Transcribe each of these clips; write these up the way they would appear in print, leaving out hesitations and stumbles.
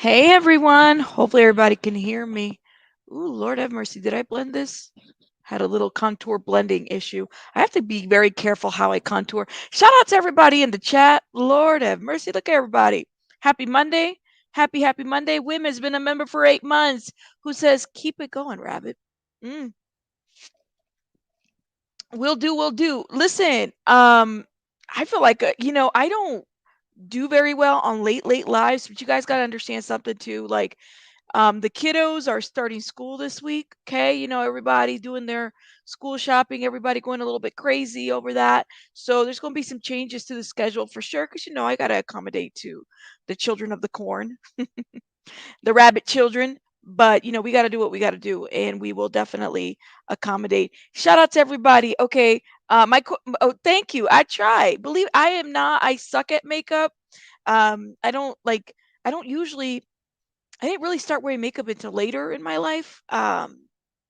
Hey everyone. Hopefully everybody can hear me. Ooh, Lord have mercy. Did I blend this? Had a little contour blending issue. I have to be very careful how I contour. Shout out to everybody in the chat. Lord have mercy. Look at everybody. Happy Monday. Happy Monday. Wim has been a member for 8 months. Who says, keep it going, Rabbit? Mm, will do. Listen, I feel like, I don't do very well on late lives, but you guys got to understand something too. Like, the kiddos are starting school this week. Okay. Everybody doing their school shopping, everybody going a little bit crazy over that. So there's going to be some changes to the schedule for sure. Cause I got to accommodate to the children of the corn, the rabbit children. But we got to do what we got to do, and we will definitely accommodate. Shout out to everybody. Okay, thank you. I try. Believe I am not. I suck at makeup. I don't like. I don't usually I didn't really start wearing makeup until later in my life,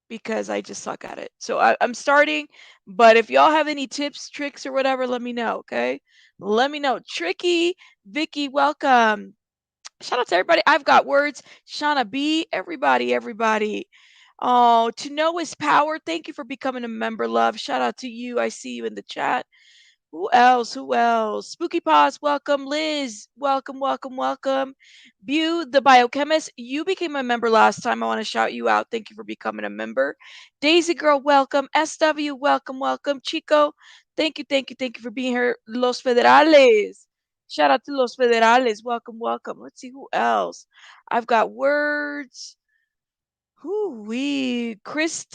because I just suck at it. So I'm starting, but if y'all have any tips, tricks, or whatever, let me know. Okay, let me know. Tricky, Vicky, welcome. Shout out to everybody. I've got words. Shauna B, everybody. Oh, to know is power. Thank you for becoming a member, love. Shout out to you. I see you in the chat. Who else? Who else? Spooky Paws, welcome. Liz, welcome. Bew, the biochemist, you became a member last time. I want to shout you out. Thank you for becoming a member. Daisy Girl, welcome. SW, welcome. Chico, thank you for being here. Los Federales. Shout out to Los Federales. Welcome. Let's see who else. I've got words. Who we Chris,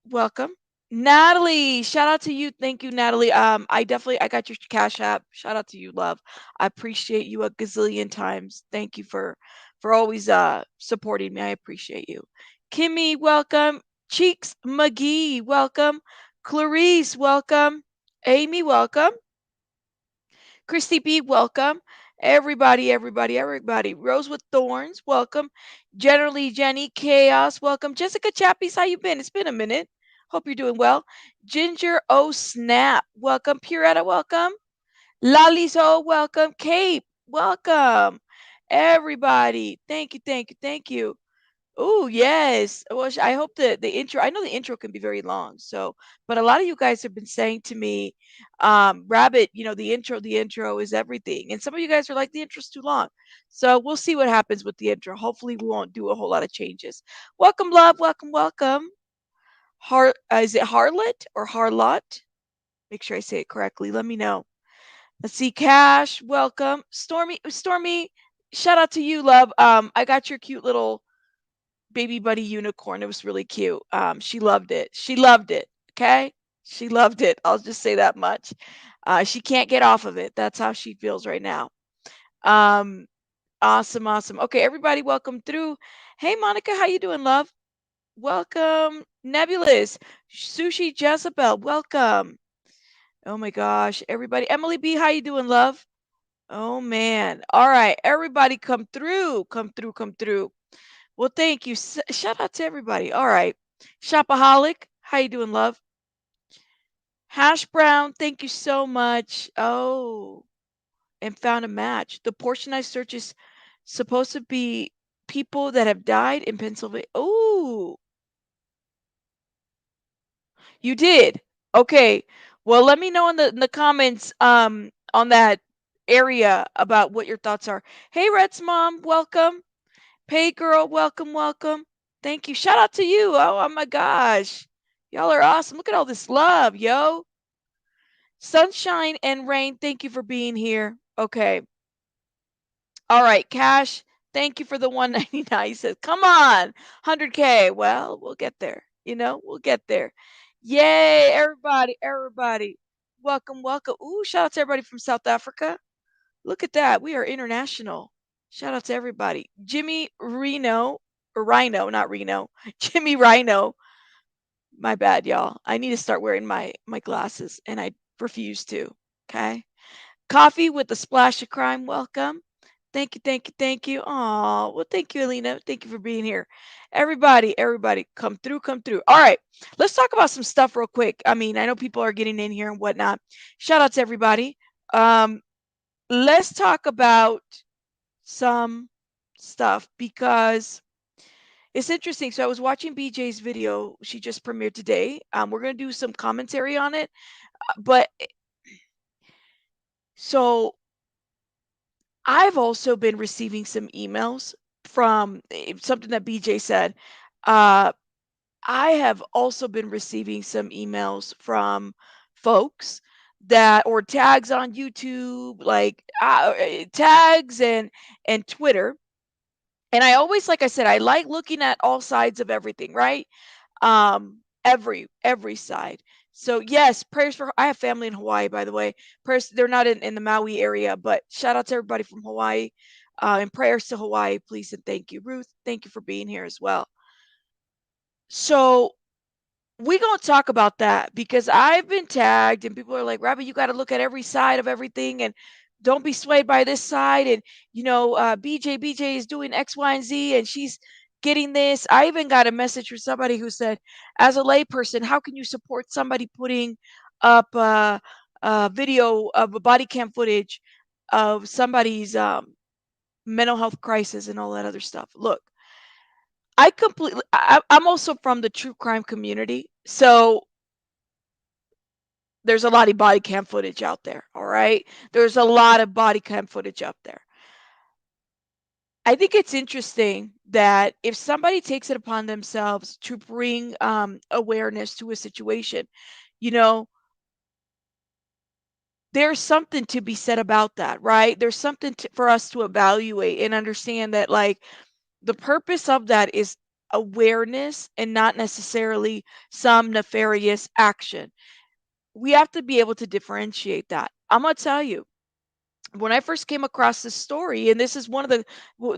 welcome. Natalie, shout out to you. Thank you, Natalie. I got your Cash App. Shout out to you, love. I appreciate you a gazillion times. Thank you for always supporting me. I appreciate you. Kimmy, welcome. Cheeks McGee, welcome. Clarice, welcome. Amy, welcome. Christy B, welcome. Everybody. Rose with Thorns, welcome. Generally Jenny, Chaos, welcome. Jessica Chappies, how you been? It's been a minute. Hope you're doing well. Ginger O Snap, welcome. Puretta, welcome. Laliso, welcome. Cape, welcome. Everybody, thank you. Oh, yes. Well, I hope that the intro, I know the intro can be very long. So, but a lot of you guys have been saying to me, Rabbit, the intro is everything. And some of you guys are like, the intro's too long. So we'll see what happens with the intro. Hopefully, we won't do a whole lot of changes. Welcome, love. Welcome. Is it Harlot or Harlot? Make sure I say it correctly. Let me know. Let's see. Cash, welcome. Stormy, shout out to you, love. I got your cute little baby buddy unicorn. It was really cute. She loved it. She loved it. Okay. She loved it. I'll just say that much. She can't get off of it. That's how she feels right now. Um, awesome. Okay, everybody, welcome through. Hey, Monica, how you doing, love? Welcome, Nebulous, Sushi Jezebel. Welcome. Oh my gosh, everybody. Emily B, how you doing, love? Oh man. All right, everybody, come through. Come through. Well, thank you. Shout out to everybody. All right. Shopaholic, how you doing, love? Hash Brown, thank you so much. Oh, and found a match. The portion I search is supposed to be people that have died in Pennsylvania. Oh, you did. Okay. Well, let me know in the comments on that area about what your thoughts are. Hey, Red's mom, welcome. Pay girl, welcome. Thank you. Shout out to you. Oh my gosh. Y'all are awesome. Look at all this love, yo. Sunshine and rain, thank you for being here. Okay. All right, Cash, thank you for the 199. He says, come on, 100K. Well, we'll get there. We'll get there. Yay, everybody. Welcome. Ooh, shout out to everybody from South Africa. Look at that. We are international. Shout out to everybody. Jimmy Reno, or Rhino, not Reno. Jimmy Rhino. My bad, y'all. I need to start wearing my glasses, and I refuse to. Okay. Coffee with a splash of crime. Welcome. Thank you. Oh, well, thank you, Alina. Thank you for being here. Everybody, come through. All right, let's talk about some stuff real quick. I mean, I know people are getting in here and whatnot. Shout out to everybody. Let's talk about some stuff because it's interesting. So I was watching BJ's video. She just premiered today. We're gonna do some commentary on it. But so I've also been receiving some emails from something that BJ said. Uh, I have also been receiving some emails from folks that or tags on YouTube, like tags and Twitter. And I always, like I said, I like looking at all sides of everything, right? Every side. So yes, prayers for I have family in Hawaii, by the way. Prayers, they're not in the Maui area, but shout out to everybody from Hawaii. And prayers to Hawaii, please and thank you. Ruth, thank you for being here as well. So we gonna talk about that because I've been tagged and people are like, Rabbi, you got to look at every side of everything and don't be swayed by this side. And BJ is doing X, Y, and Z, and she's getting this. I even got a message from somebody who said, as a layperson, how can you support somebody putting up a video of a body cam footage of somebody's mental health crisis and all that other stuff? Look, I'm also from the true crime community, so there's a lot of body cam footage out there, all right? There's a lot of body cam footage out there. I think it's interesting that if somebody takes it upon themselves to bring awareness to a situation, you know, there's something to be said about that, right? There's something for us to evaluate and understand that, like, the purpose of that is awareness and not necessarily some nefarious action. We have to be able to differentiate that. I'm going to tell you, when I first came across this story, and this is one of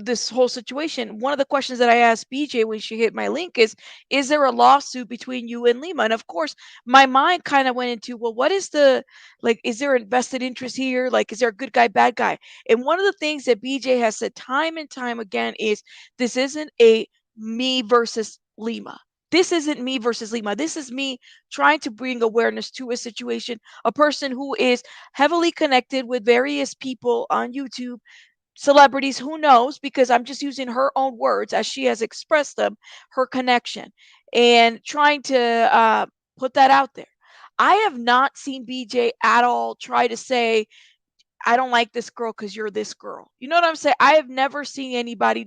this whole situation, one of the questions that I asked BJ when she hit my link is there a lawsuit between you and Lima? And of course, my mind kind of went into, well, what is the, like, is there a vested interest here? Like, is there a good guy, bad guy? And one of the things that BJ has said time and time again is this isn't a me versus Lima. This isn't me versus Lima. This is me trying to bring awareness to a situation, a person who is heavily connected with various people on YouTube, celebrities, who knows, because I'm just using her own words as she has expressed them, her connection, and trying to put that out there. I have not seen BJ at all try to say, I don't like this girl because you're this girl. You know what I'm saying? I have never seen anybody,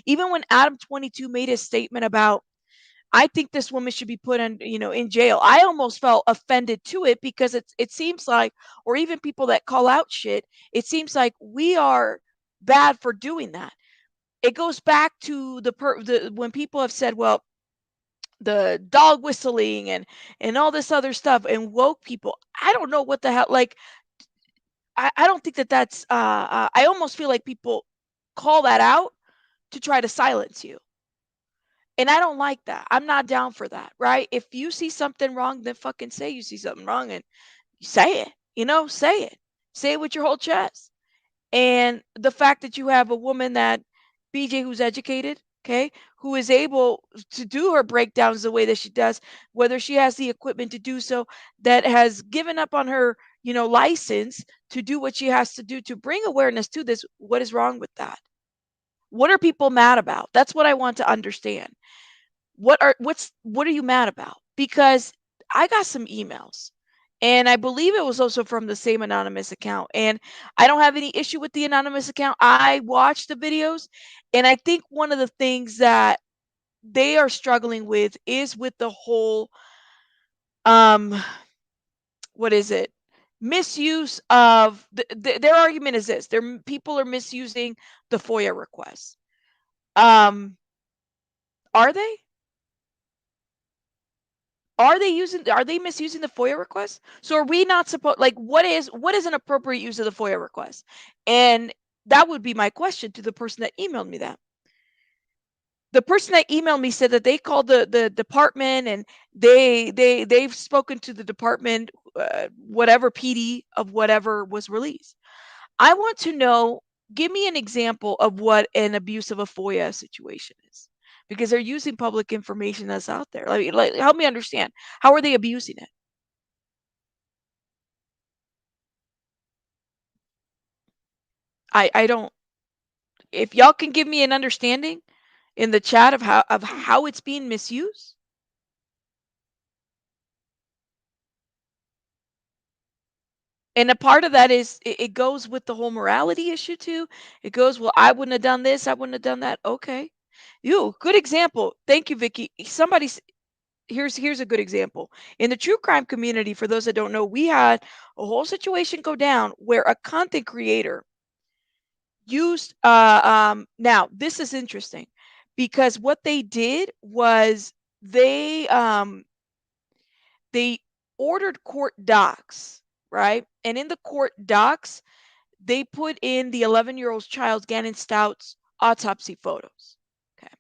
even when Adam 22 made his statement about, I think this woman should be put in jail. I almost felt offended to it because it seems like, or even people that call out shit, it seems like we are bad for doing that. It goes back to the when people have said, well, the dog whistling and all this other stuff and woke people. I don't know what the hell. Like, I don't think that's. I almost feel like people call that out to try to silence you. And I don't like that. I'm not down for that, right? If you see something wrong, then fucking say you see something wrong and say it. Say it. Say it with your whole chest. And the fact that you have a woman that BJ who's educated, okay, who is able to do her breakdowns the way that she does, whether she has the equipment to do so, that has given up on her, license to do what she has to do to bring awareness to this. What is wrong with that? What are people mad about? That's what I want to understand. What are you mad about? Because I got some emails, and I believe it was also from the same anonymous account, and I don't have any issue with the anonymous account. I watched the videos, and I think one of the things that they are struggling with is with the whole um what is it, misuse of their argument is this: people are misusing the FOIA requests. um are they? Are they misusing the FOIA request? So are we not supposed, like, what is an appropriate use of the FOIA request? And that would be my question to the person that emailed me that. The person that emailed me said that they called the department, and they've spoken to the department, whatever PD of whatever was released. I want to know, give me an example of what an abuse of a FOIA situation is, because they're using public information that's out there. Like, help me understand. How are they abusing it? I don't. If y'all can give me an understanding in the chat of how it's being misused. And a part of that is it goes with the whole morality issue too. It goes, well, I wouldn't have done this, I wouldn't have done that. Okay. You, good example. Thank you, Vicky. Here's a good example. In the true crime community, for those that don't know, we had a whole situation go down where a content creator used now this is interesting because what they did was they ordered court docs, right? And in the court docs, they put in the 11-year-old child Gannon Stout's autopsy photos. Okay.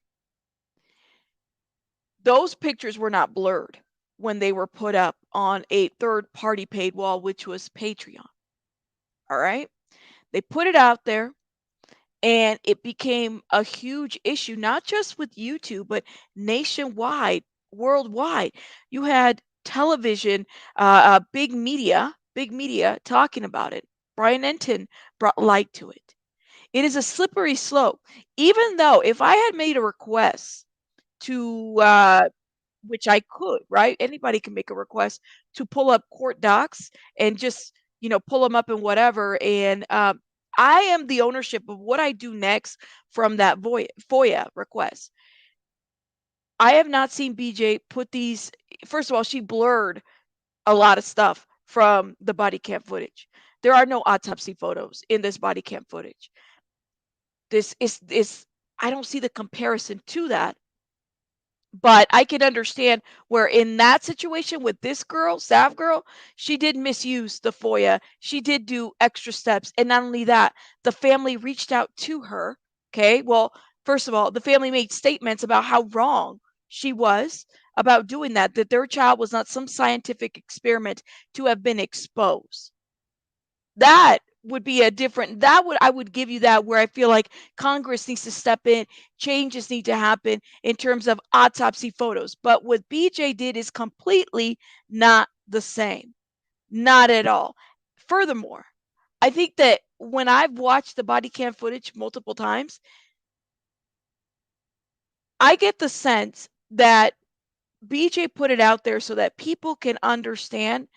Those pictures were not blurred when they were put up on a third party paid wall, which was Patreon. All right. They put it out there and it became a huge issue, not just with YouTube, but nationwide, worldwide. You had television, big media talking about it. Brian Enton brought light to it. It is a slippery slope. Even though if I had made a request to which I could, right? Anybody can make a request to pull up court docs and just, pull them up and whatever. And I am the ownership of what I do next from that FOIA request. I have not seen BJ put these. First of all, she blurred a lot of stuff from the body cam footage. There are no autopsy photos in this body cam footage. This is I don't see the comparison to that. But I can understand where in that situation with this girl, Sav girl, she did misuse the FOIA. She did do extra steps. And not only that, the family reached out to her. Okay. Well, first of all, the family made statements about how wrong she was about doing that their child was not some scientific experiment to have been exposed. That would be a different I would give you that where I feel like Congress needs to step in, changes need to happen in terms of autopsy photos. But what BJ did is completely not the same. Not at all. Furthermore, I think that when I've watched the body cam footage multiple times, I get the sense that BJ put it out there so that people can understand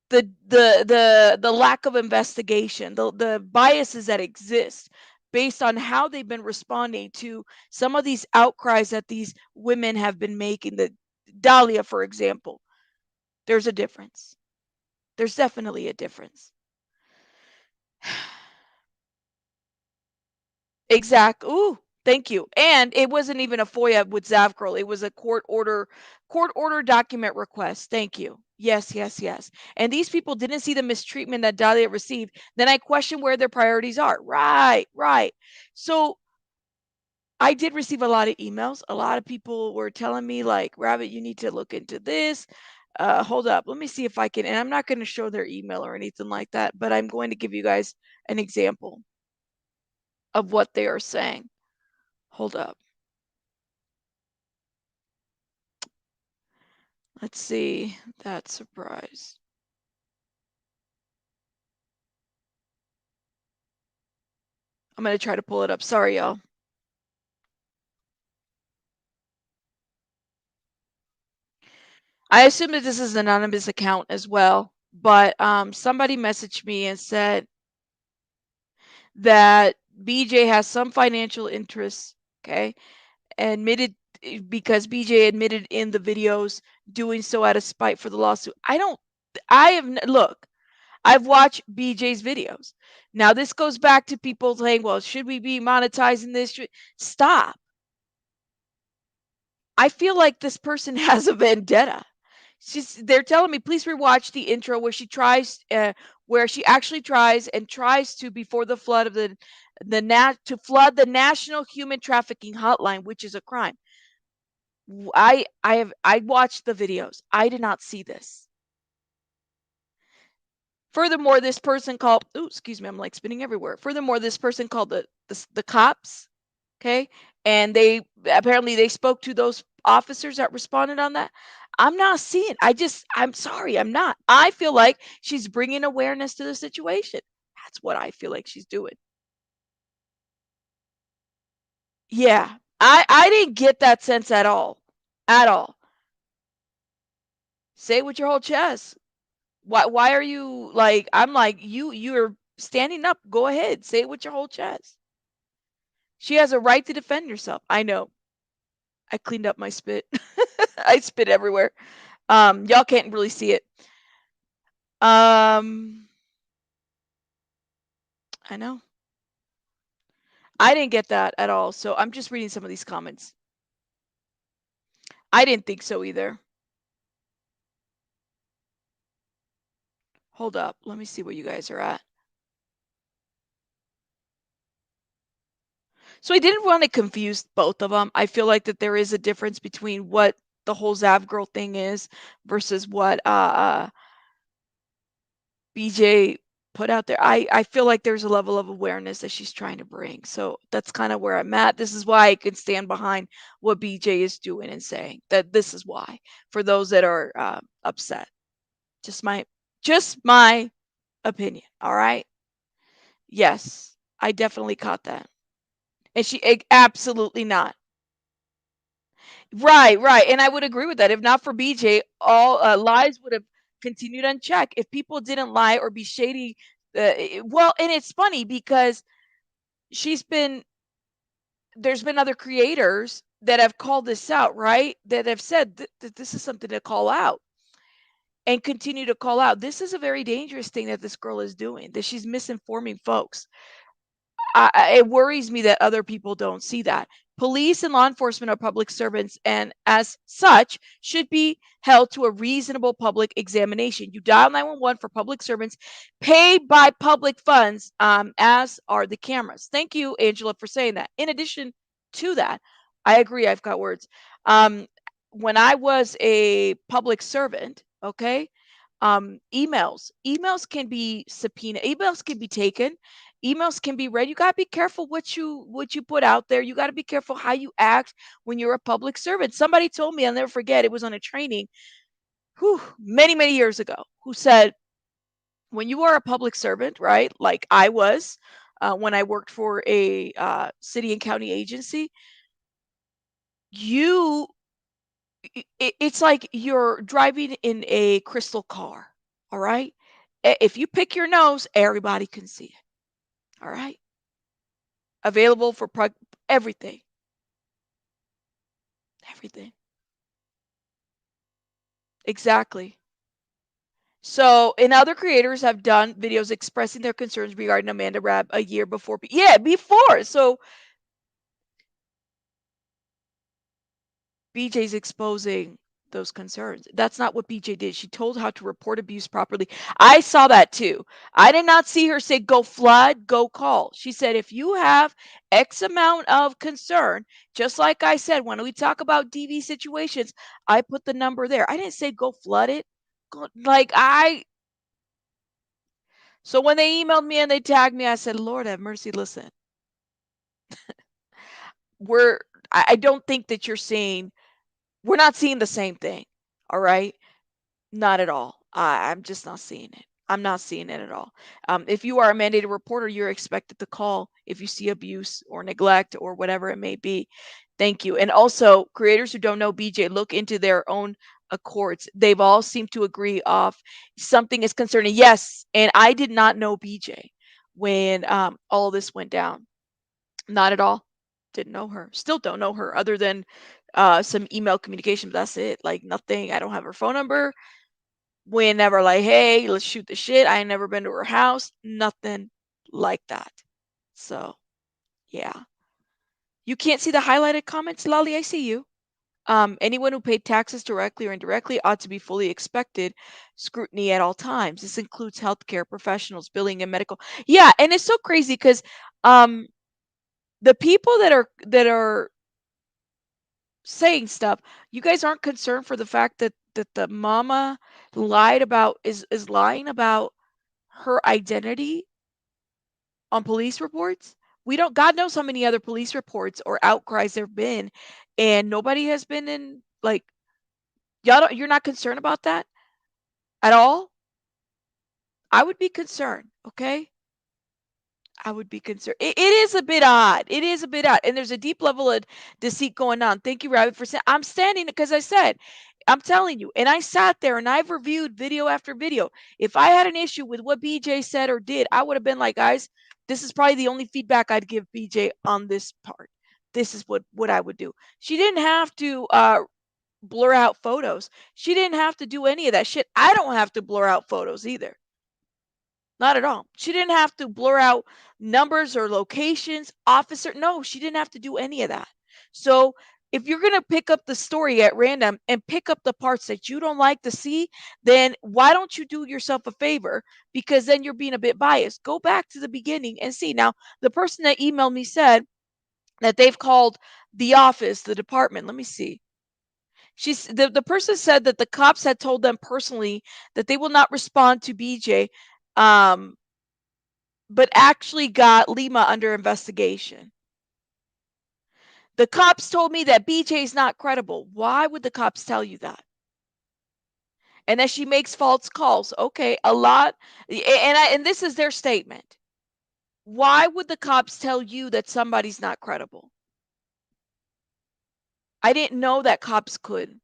the lack of investigation, the biases that exist based on how they've been responding to some of these outcries that these women have been making. The Dahlia, for example, there's a difference. There's definitely a difference. Exact. Ooh, thank you. And it wasn't even a FOIA with Zavgirl. It was a court order document request. Thank you. Yes, yes, yes. And these people didn't see the mistreatment that Dahlia received. Then I question where their priorities are. Right, right. So I did receive a lot of emails. A lot of people were telling me, like, Rabbit, you need to look into this. Hold up. Let me see if I can. And I'm not going to show their email or anything like that, but I'm going to give you guys an example of what they are saying. Hold up. Let's see that surprise. I'm going to try to pull it up. Sorry, y'all. I assume that this is an anonymous account as well, but somebody messaged me and said that BJ has some financial interests, okay, admitted because BJ admitted in the videos doing so out of spite for the lawsuit. Look, I've watched BJ's videos. Now this goes back to people saying, well, should we be monetizing this? Stop. I feel like this person has a vendetta. They're telling me, please rewatch the intro where she actually tries to before the flood of to flood the National Human Trafficking Hotline, which is a crime. I watched the videos. I did not see this. Furthermore, this person called. Oh, excuse me, I'm like spinning everywhere. Furthermore, this person called the cops. Okay, and they spoke to those officers that responded on that. I'm not seeing. I'm sorry, I'm not. I feel like she's bringing awareness to the situation. That's what I feel like she's doing. Yeah. I didn't get that sense at all. At all. Say it with your whole chest. Why are you like I'm like, you're standing up. Go ahead. Say it with your whole chest. She has a right to defend herself. I know. I cleaned up my spit. I spit everywhere. Y'all can't really see it. Um, I know. I didn't get that at all. So I'm just reading some of these comments. I didn't think so either. Hold up. Let me see where you guys are at. So I didn't want to confuse both of them. I feel like that there is a difference between what the whole Zav girl thing is versus what BJ put out there. I feel like there's a level of awareness that she's trying to bring. So that's kind of where I'm at. This is why I can stand behind what BJ is doing and saying that this is why for those that are upset. Just my just my opinion. All right. Yes, I definitely caught that. And absolutely not. Right, right. And I would agree with that. If not for BJ, all lies would have continued unchecked. If people didn't lie or be shady, well, and it's funny because she's been, there's been other creators that have called this out, right? That have said that this is something to call out and continue to call out. This is a very dangerous thing that this girl is doing, that she's misinforming folks. It worries me that other people don't see that. Police and law enforcement are public servants and, as such, should be held to a reasonable public examination. You dial 911 for public servants paid by public funds, as are the cameras. Thank you, Angela, for saying that. In addition to that, I agree, I've got words. Um, when I was a public servant, okay, emails can be subpoenaed, emails can be taken, emails can be read. You got to be careful what you put out there. You got to be careful how you act when you're a public servant. Somebody told me, I'll never forget, it was on a training, many years ago, who said, when you are a public servant, right, like I was, when I worked for a city and county agency, you it's like you're driving in a crystal car. All right. If you pick your nose, everybody can see it. All right. Available for everything. Everything. Exactly. So, and other creators have done videos expressing their concerns regarding Amanda Rabb a year before. Yeah, before. So BJ's exposing those concerns. That's not what BJ did. She told how to report abuse properly. I saw that too. I did not see her say, go flood, go call. She said, if you have X amount of concern, just like I said, when we talk about DV situations, I put the number there. I didn't say go flood it. So when they emailed me and they tagged me, I said, Lord have mercy, listen, we're, I don't think that you're seeing, we're not seeing the same thing. All right. Not at all. I'm just not seeing it. I'm not seeing it at all. If you are a mandated reporter, you're expected to call if you see abuse or neglect or whatever it may be. Thank you. And also, creators who don't know BJ, look into their own accords. They've all seemed to agree off something is concerning. Yes, and I did not know BJ when all this went down. Not at all. Didn't know her. Still don't know her, other than some email communication. But that's it. Like nothing. I don't have her phone number. We ain't never like, hey, let's shoot the shit. I ain't never been to her house. Nothing like that. So, yeah. You can't see the highlighted comments, Lolly. I see you. Anyone who paid taxes directly or indirectly ought to be fully expected scrutiny at all times. This includes healthcare professionals, billing, and medical. Yeah, and it's so crazy because um, the people that are saying stuff, you guys aren't concerned for the fact that the mama lied about is lying about her identity on police reports. We don't, God knows how many other police reports or outcries there have been, and nobody has been in, like, you're not concerned about that at all. I would be concerned. Okay. I would be concerned. It is a bit odd. It is a bit odd. And there's a deep level of deceit going on. Thank you, Rabbit, for saying I'm standing because I said, I'm telling you, and I sat there and I've reviewed video after video. If I had an issue with what BJ said or did, I would have been like, guys, this is probably the only feedback I'd give BJ on this part. This is what I would do. She didn't have to blur out photos. She didn't have to do any of that shit. I don't have to blur out photos either. Not at all. She didn't have to blur out numbers or locations, officer. No, she didn't have to do any of that. So if you're going to pick up the story at random and pick up the parts that you don't like to see, then why don't you do yourself a favor? Because then you're being a bit biased. Go back to the beginning and see. Now, the person that emailed me said that they've called the office, the department. Let me see. The person said that the cops had told them personally that they will not respond to BJ, um, but actually got Lima under investigation. The cops told me that BJ is not credible. Why would the cops tell you that? And that she makes false calls. Okay, a lot, and this is their statement. Why would the cops tell you that somebody's not credible? I didn't know that cops could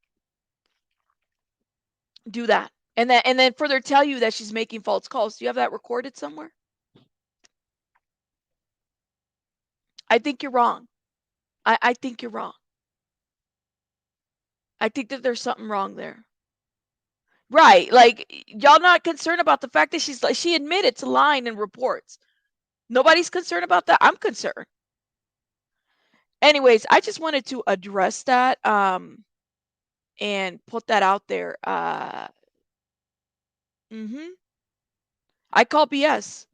do that. And then further tell you that she's making false calls. Do you have that recorded somewhere? I think you're wrong. I think you're wrong. I think that there's something wrong there. Right. Like, y'all not concerned about the fact that she admitted to lying in reports. Nobody's concerned about that. I'm concerned. Anyways, I just wanted to address that and put that out there. I call BS.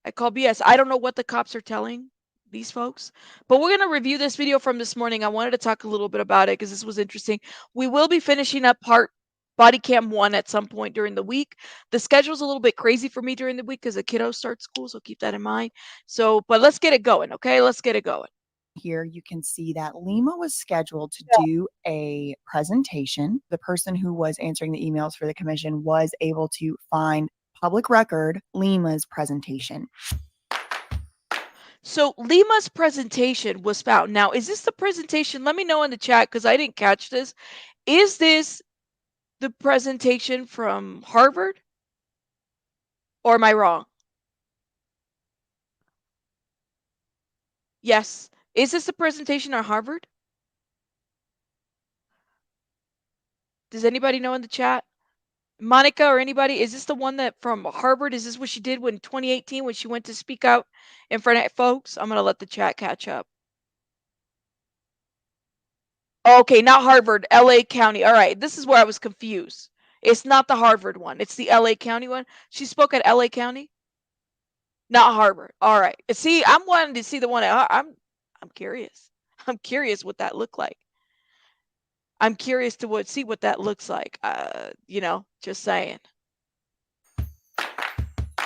I call BS. I don't know what the cops are telling these folks, but we're going to review this video from this morning. I wanted to talk a little bit about it because this was interesting. We will be finishing up part body cam 1 at some point during the week. The schedule's a little bit crazy for me during the week because the kiddos start school, so keep that in mind. So, but let's get it going, okay? Let's get it going. Here you can see that Lima was scheduled to do a presentation. The person who was answering the emails for the commission was able to find public record Lima's presentation. So Lima's presentation was found. Now, is this the presentation? Let me know in the chat because I didn't catch this. Is this the presentation from Harvard? Or am I wrong? Yes. Is this the presentation at Harvard? Does anybody know in the chat? Monica or anybody, is this the one that from Harvard? Is this what she did in 2018 when she went to speak out in front of folks? I'm going to let the chat catch up. Okay, not Harvard, LA County. All right, this is where I was confused. It's not the Harvard one. It's the LA County one. She spoke at LA County? Not Harvard. All right. See, I'm wanting to see the one I'm curious. I'm curious what that looked like. I'm curious to see what that looks like. Just saying.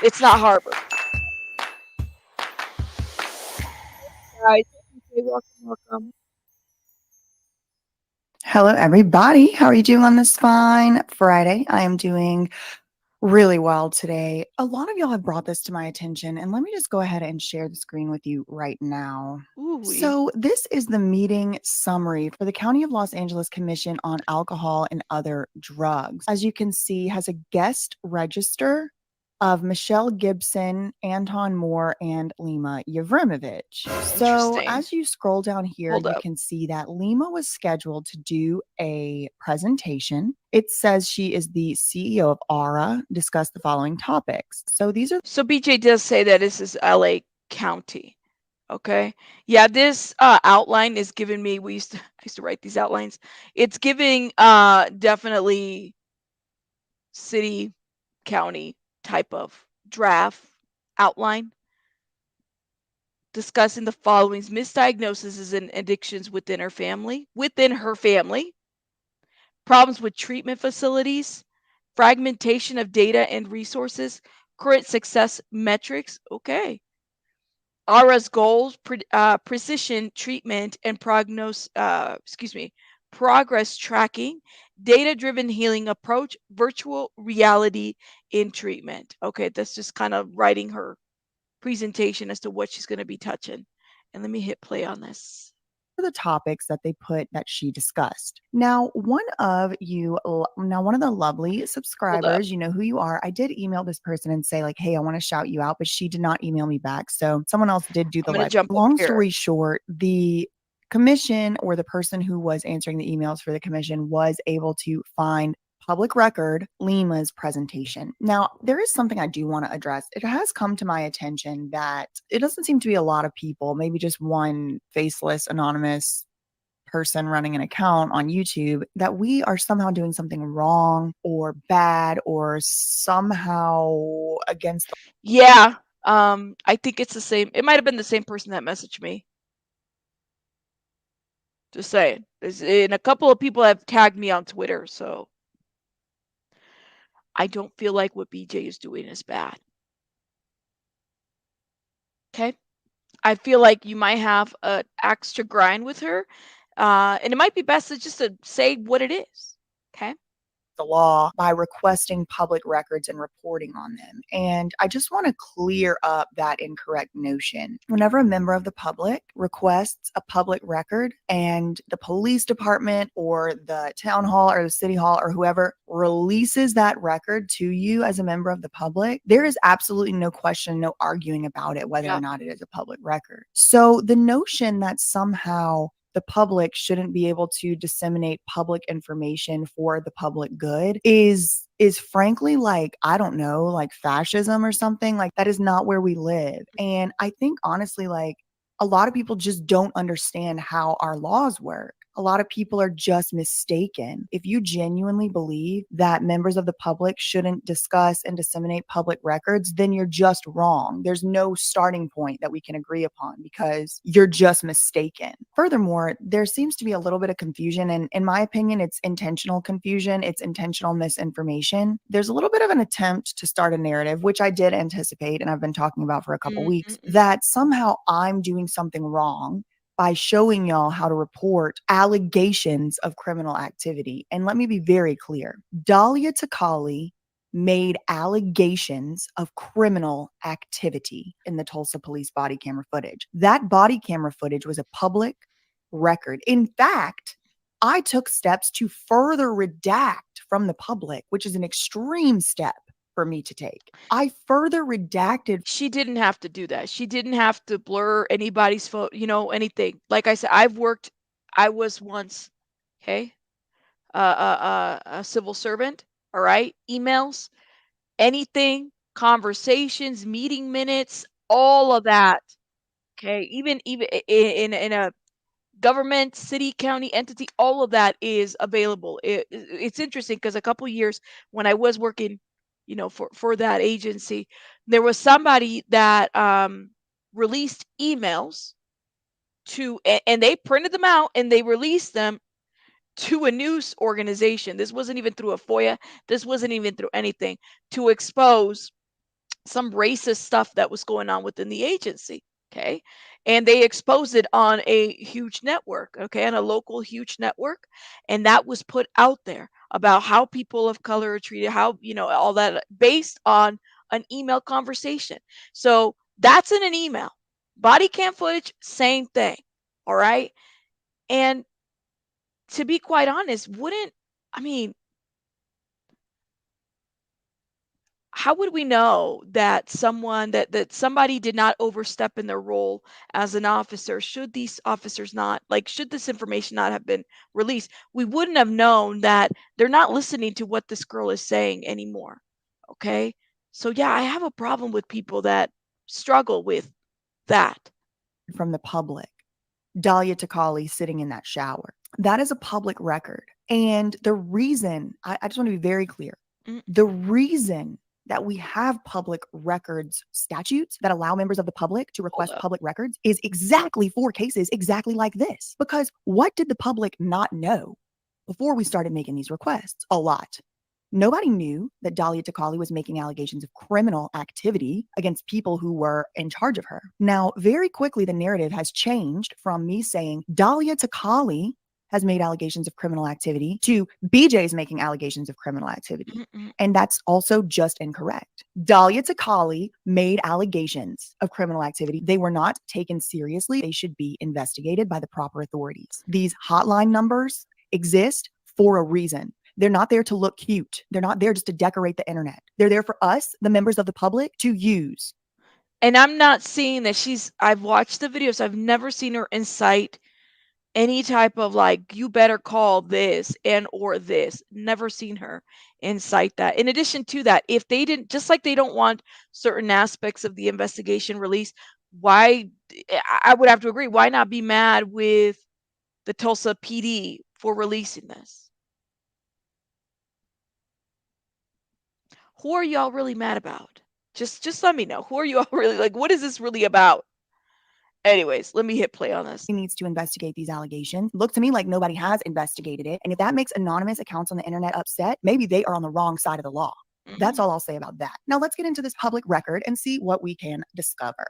It's not Harvard. Guys, welcome. Hello, everybody. How are you doing on this fine Friday? I am doing really well today. A lot of y'all have brought this to my attention, and let me just go ahead and share the screen with you right now. Ooh-wee. So this is the meeting summary for the County of Los Angeles Commission on Alcohol and Other Drugs. As you can see, has a guest register of Michelle Gibson, Anton Moore, and Lima Yevrimovich. So as you scroll down here, you can see that Lima was scheduled to do a presentation. It says she is the CEO of ARA, discuss the following topics. So these are... So BJ does say that this is LA County. Okay. Yeah, this outline is giving me, I used to write these outlines. It's giving definitely city, county type of draft outline discussing the following: misdiagnoses and addictions within her family, problems with treatment facilities, fragmentation of data and resources, current success metrics. Okay. ARA's goals, precision treatment and progress tracking, data-driven healing approach, virtual reality in treatment. Okay, that's just kind of writing her presentation as to what she's going to be touching. And let me hit play on this. The topics that they put that she discussed. Now, one of the lovely Hold up. subscribers, you know who you are. I did email this person and say like, "Hey, I want to shout you out," but she did not email me back. So someone else did do I'm the going to live. jump over Long here. story short, the commission or the person who was answering the emails for the commission was able to find public record Lima's presentation. Now, there is something I do want to address. It has come to my attention that it doesn't seem to be a lot of people, maybe just one faceless, anonymous person running an account on YouTube, that we are somehow doing something wrong or bad or somehow against the Yeah. I think it's the same. It might have been the same person that messaged me. Just saying. And a couple of people have tagged me on Twitter, so I don't feel like what BJ is doing is bad. Okay? I feel like you might have an extra grind with her, and it might be best to just to say what it is. Okay? the law by requesting public records and reporting on them. And I just want to clear up that incorrect notion. Whenever a member of the public requests a public record and the police department or the town hall or the city hall or whoever releases that record to you as a member of the public, there is absolutely no question, no arguing about it, whether or Yeah. not it is a public record. So the notion that somehow the public shouldn't be able to disseminate public information for the public good is frankly, like, I don't know, like fascism or something. Like, that is not where we live. And I think honestly, like, a lot of people just don't understand how our laws work. A lot of people are just mistaken. If you genuinely believe that members of the public shouldn't discuss and disseminate public records, then you're just wrong. There's no starting point that we can agree upon because you're just mistaken. Furthermore, there seems to be a little bit of confusion, and in my opinion, it's intentional confusion, it's intentional misinformation. There's a little bit of an attempt to start a narrative, which I did anticipate and I've been talking about for a couple weeks, Mm-mm-mm. that somehow I'm doing something wrong by showing y'all how to report allegations of criminal activity. And let me be very clear. Dahlia Takali made allegations of criminal activity in the Tulsa police body camera footage. That body camera footage was a public record. In fact, I took steps to further redact from the public, which is an extreme step for me to take. I further redacted. She didn't have to do that. She didn't have to blur anybody's photo, anything. Like I said, I was once, okay, a civil servant, all right? Emails, anything, conversations, meeting minutes, all of that, okay? Even in a government, city, county entity, all of that is available. It's interesting because a couple years when I was working, for that agency, there was somebody that released emails and they printed them out and they released them to a news organization. This wasn't even through a FOIA. This wasn't even through anything to expose some racist stuff that was going on within the agency. Okay. And they exposed it on a huge network, okay, on a local huge network. And that was put out there about how people of color are treated, how, all that based on an email conversation. So that's in an email. Body cam footage, same thing. All right. And to be quite honest, I mean, how would we know that somebody did not overstep in their role as an officer? Should these officers not, like, should this information not have been released? We wouldn't have known that they're not listening to what this girl is saying anymore. Okay. So yeah, I have a problem with people that struggle with that. From the public. Dahlia Takali sitting in that shower. That is a public record. And the reason, I just want to be very clear, Mm, the reason that we have public records statutes that allow members of the public to hold request up. public records is exactly for cases exactly like this. Because what did the public not know before we started making these requests? A lot. Nobody knew that Dahlia Takali was making allegations of criminal activity against people who were in charge of her. Now, very quickly, the narrative has changed from me saying Dahlia Takali has made allegations of criminal activity to BJ's making allegations of criminal activity. Mm-mm. And that's also just incorrect. Dahlia Takali made allegations of criminal activity. They were not taken seriously. They should be investigated by the proper authorities. These hotline numbers exist for a reason. They're not there to look cute. They're not there just to decorate the internet. They're there for us, the members of the public, to use. And I'm not seeing that I've watched the videos. I've never seen her incite any type of like, you better call this and or this. Never seen her incite that. In addition to that, if they didn't, just like they don't want certain aspects of the investigation released, why, I would have to agree, why not be mad with the Tulsa PD for releasing this? Who are y'all really mad about? Just let me know. Who are you all really, like, what is this really about? Anyways, let me hit play on this. Needs to investigate these allegations. Look to me like nobody has investigated it. And if that makes anonymous accounts on the internet upset, maybe they are on the wrong side of the law. That's all I'll say about that. Now let's get into this public record and see what we can discover.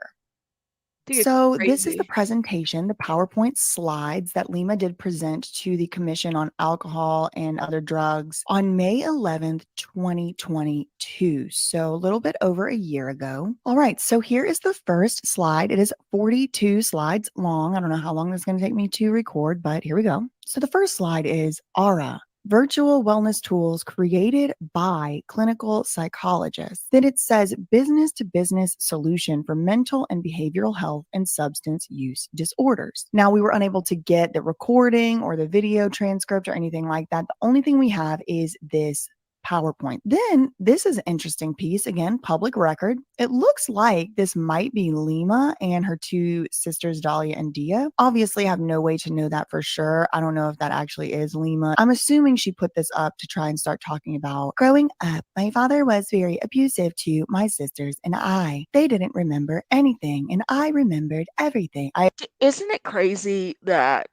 So this is the presentation, the PowerPoint slides that Lima did present to the Commission on Alcohol and Other Drugs on May 11th, 2022. So a little bit over a year ago. All right, so here is the first slide. It is 42 slides long. I don't know how long this is going to take me to record, but here we go. So the first slide is ARA, virtual wellness tools created by clinical psychologists. Then it says business to business solution for mental and behavioral health and substance use disorders. Now, we were unable to get the recording or the video transcript or anything like that. The only thing we have is this PowerPoint. Then this is an interesting piece. Again, public record. It looks like this might be Lima and her two sisters, Dahlia and Dia. Obviously, I have no way to know that for sure. I don't know if that actually is Lima. I'm assuming she put this up to try and start talking about growing up. My father was very abusive to my sisters and I. They didn't remember anything, and I remembered everything. Isn't it crazy that,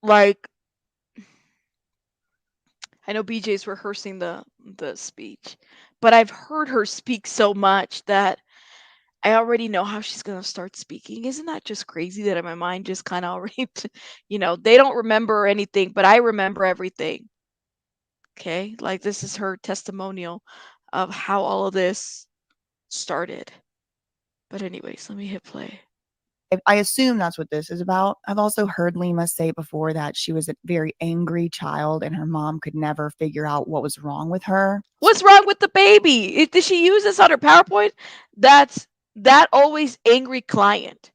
like, I know BJ's rehearsing the speech, but I've heard her speak so much that I already know how she's gonna start speaking. Isn't that just crazy that in my mind just kind of already, they don't remember anything, but I remember everything. Okay, like this is her testimonial of how all of this started. But anyways, let me hit play. I assume that's what this is about. I've also heard Lima say before that she was a very angry child and her mom could never figure out what was wrong with her. What's wrong with the baby? Did she use this on her PowerPoint? That's that always angry client.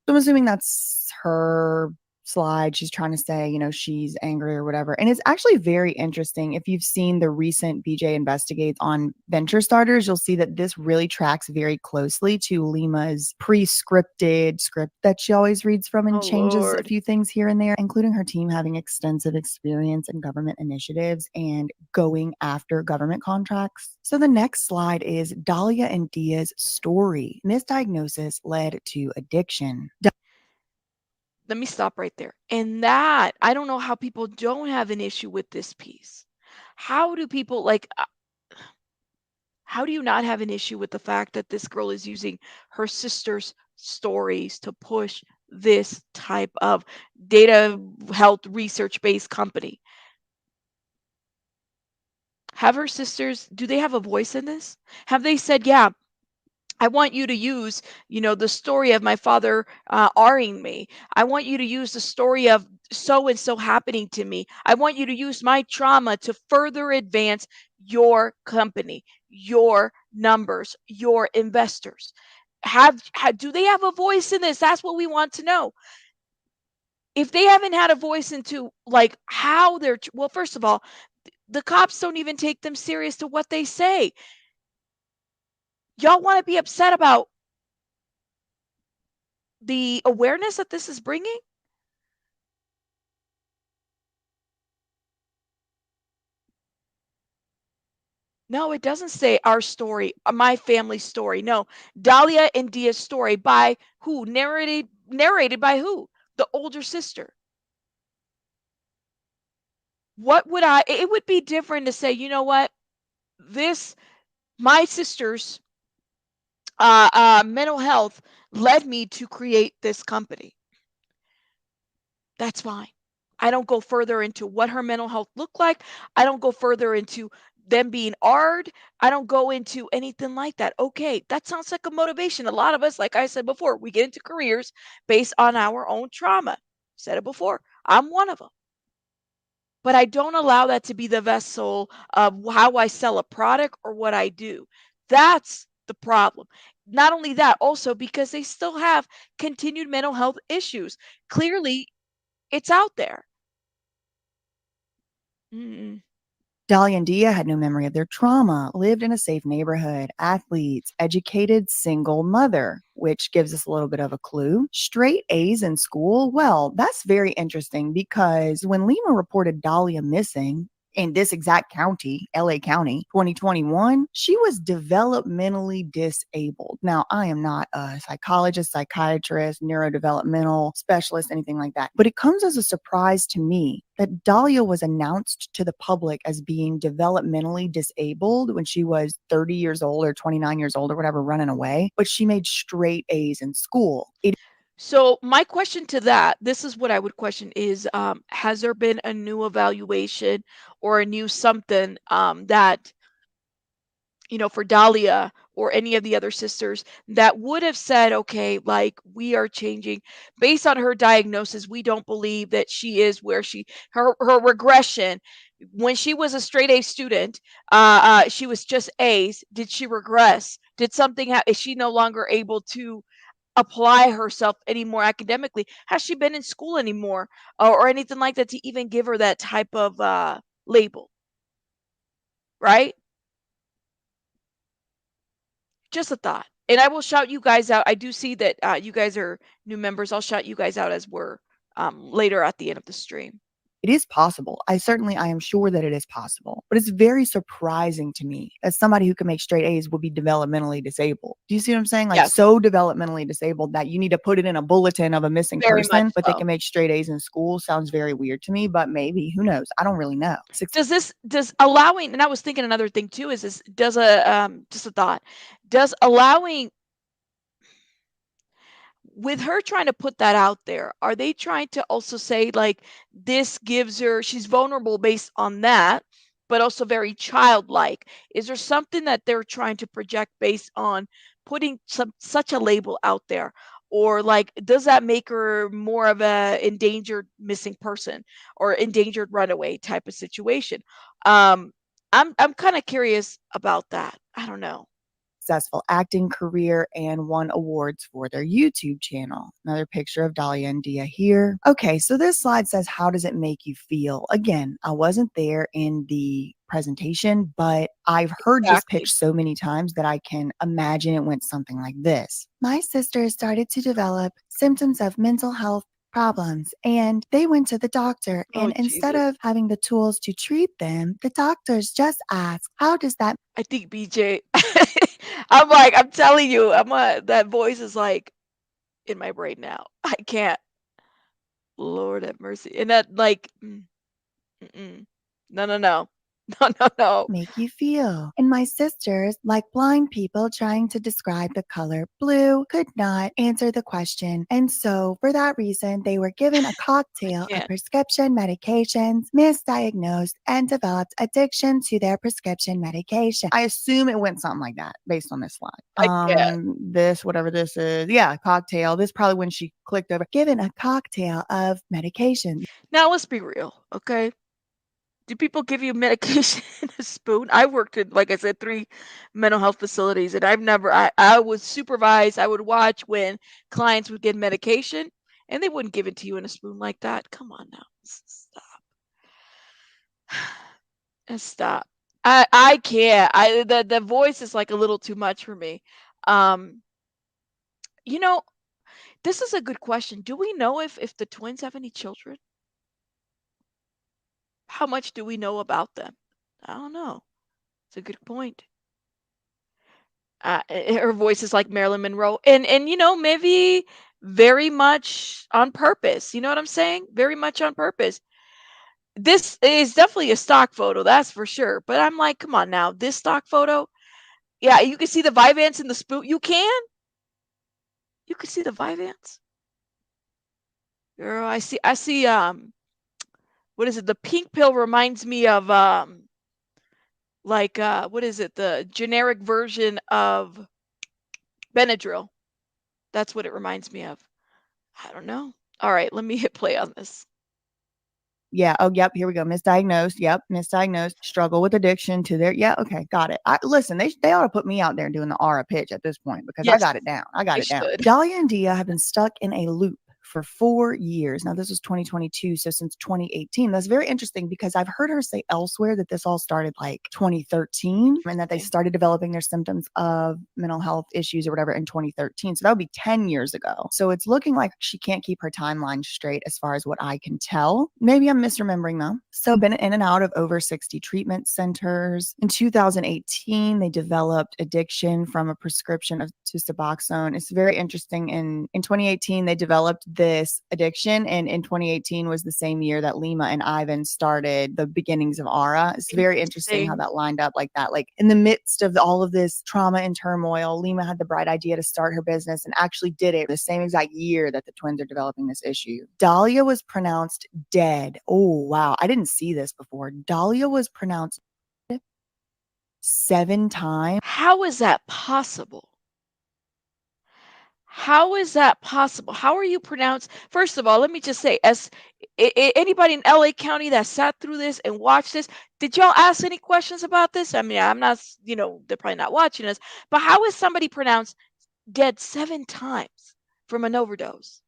So I'm assuming that's her slide. She's trying to say, she's angry or whatever. And it's actually very interesting. If you've seen the recent BJ Investigates on Venture Starters, you'll see that this really tracks very closely to Lima's pre-scripted script that she always reads from and changes a few things here and there, including her team having extensive experience in government initiatives and going after government contracts. So the next slide is Dahlia and Dia's story. Misdiagnosis led to addiction. Let me stop right there. And that, I don't know how people don't have an issue with this piece. How do people how do you not have an issue with the fact that this girl is using her sister's stories to push this type of data health research based company? Have her sisters, do they have a voice in this? Have they said, yeah, I want you to use, the story of my father R-ing me. I want you to use the story of so and so happening to me. I want you to use my trauma to further advance your company, your numbers, your investors. Do they have a voice in this? That's what we want to know. If they haven't had a voice into like how they're, well, first of all, the cops don't even take them serious to what they say. Y'all want to be upset about the awareness that this is bringing? No, it doesn't say our story, my family story. No, Dahlia and Dia's story by who? Narrated by who? The older sister. What would it would be different to say, you know what? This my sister's mental health led me to create this company. That's fine. I don't go further into what her mental health looked like. I don't go further into them being AR'd. I don't go into anything like that. Okay, that sounds like a motivation. A lot of us, like I said before, we get into careers based on our own trauma. Said it before. I'm one of them. But I don't allow that to be the vessel of how I sell a product or what I do. That's the problem. Not only that, also because they still have continued mental health issues. Clearly, it's out there. Mm-mm. Dahlia and Dia had no memory of their trauma, lived in a safe neighborhood, athletes, educated single mother, which gives us a little bit of a clue. Straight A's in school? Well, that's very interesting because when Lima reported Dahlia missing, in this exact county, LA County, 2021, she was developmentally disabled. Now, I am not a psychologist, psychiatrist, neurodevelopmental specialist, anything like that, but it comes as a surprise to me that Dahlia was announced to the public as being developmentally disabled when she was 30 years old or 29 years old or whatever, running away, but she made straight A's in school. So my question to that, this is what I would question is, has there been a new evaluation or a new something that, for Dahlia or any of the other sisters that would have said, okay, like we are changing based on her diagnosis. We don't believe that she is where her regression when she was a straight A student, she was just A's. Did she regress? Did something is she no longer able to apply herself anymore academically? Has she been in school anymore or anything like that to even give her that type of label? Right? Just a thought. And I will shout you guys out. I do see that you guys are new members. I'll shout you guys out as we're later at the end of the stream. It is possible. I am sure that it is possible. But it's very surprising to me that somebody who can make straight A's will be developmentally disabled. Do you see what I'm saying? Like Yes, so developmentally disabled that you need to put it in a bulletin of a missing very much person, but they so. can make straight A's in school sounds very weird to me, but maybe, who knows? I don't really know. Does allowing, and I was thinking another thing too, is this does a just a thought, does allowing with her trying to put that out there, are they trying to also say like this gives her she's vulnerable based on that, but also very childlike? Is there something that they're trying to project based on putting such a label out there? Or like does that make her more of a endangered missing person or endangered runaway type of situation? I'm kind of curious about that. I don't know. Successful acting career and won awards for their YouTube channel. Another picture of Dahlia and Dia here. Okay, so this slide says, how does it make you feel? Again, I wasn't there in the presentation, but I've heard this Exactly. pitch so many times that I can imagine it went something like this. My sister started to develop symptoms of mental health problems and they went to the doctor, Oh, and instead Jesus. of having the tools to treat them, the doctors just asked, how does that I think BJ. I'm like, I'm telling you, that voice is like in my brain now. I can't. Lord have mercy. And that like, mm-mm. No, no, no, no, no, no. make you feel? And my sisters, like blind people trying to describe the color blue, could not answer the question. And so, for that reason, they were given a I cocktail of can't. prescription medications, misdiagnosed, and developed addiction to their prescription medication. I assume it went something like that based on this slide. I can't. This, whatever this is, yeah, cocktail. This probably when she clicked over, given a cocktail of medication. Now let's be real, okay? Do people give you medication in a spoon? I worked in, like I said, 3 mental health facilities, and I would supervise, I would watch when clients would get medication, and they wouldn't give it to you in a spoon like that. Come on now. Stop. Stop. I can't. The voice is like a little too much for me. Um, you know, this is a good question. Do we know if the twins have any children? How much do we know about them? I don't know. It's a good point. Her voice is like Marilyn Monroe, and maybe very much on purpose. You know what I'm saying? Very much on purpose. This is definitely a stock photo, that's for sure. But I'm like, come on now, this stock photo. Yeah, you can see the Vyvanse in the spoon. You can. You can see the Vyvanse. Girl, I see. what is it? The pink pill reminds me of like what is it? The generic version of Benadryl. That's what it reminds me of. I don't know. All right, let me hit play on this. Yeah. Oh, yep. Here we go. Misdiagnosed. Yep. Misdiagnosed. Struggle with addiction to their. Yeah. Okay. Got it. Listen. They ought to put me out there doing the aura pitch at this point because I Yes, got it down. I got they it down. should. Dahlia and Dia have been stuck in a loop for 4 years. Now, this was 2022. So since 2018, that's very interesting because I've heard her say elsewhere that this all started like 2013 and that they Okay. started developing their symptoms of mental health issues or whatever in 2013. So that would be 10 years ago. So it's looking like she can't keep her timeline straight as far as what I can tell. Maybe I'm misremembering though. So been in and out of over 60 treatment centers. In 2018, they developed addiction from a prescription to Suboxone. It's very interesting. In 2018, they developed this addiction, and in 2018 was the same year that Lima and Ivan started the beginnings of Aura. It's very interesting how Interesting. that lined up like that. Like in the midst of all of this trauma and turmoil, Lima had the bright idea to start her business and actually did it the same exact year that the twins are developing this issue. Dahlia was pronounced dead. Oh, wow. I didn't see this before. Dahlia was pronounced 7 times. How is that possible? How is that possible? How are you pronounced? First of all, let me just say, as anybody in LA County that sat through this and watched this, did y'all ask any questions about this? I mean, I'm not, they're probably not watching us, but how is somebody pronounced dead 7 times from an overdose?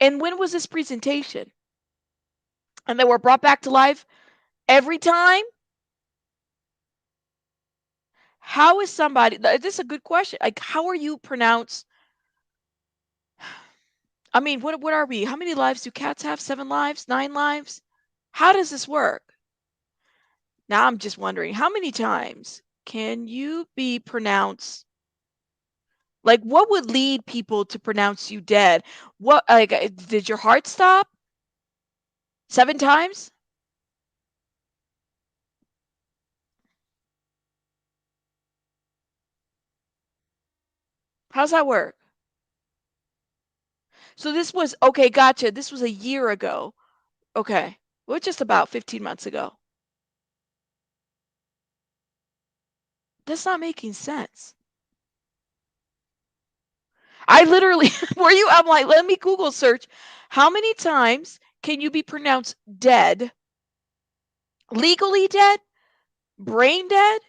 And when was this presentation? And they were brought back to life every time? How is somebody, this is a good question. Like, how are you pronounced? I mean, what are we? How many lives do cats have? 7 lives? 9 lives? How does this work? Now I'm just wondering, how many times can you be pronounced? Like, what would lead people to pronounce you dead? What, like, did your heart stop? 7 times? How's that work? So this was, okay, gotcha. This was a year ago. Okay. Well, just about 15 months ago. That's not making sense. I literally, I'm like, let me Google search. How many times can you be pronounced dead? Legally dead? Brain dead?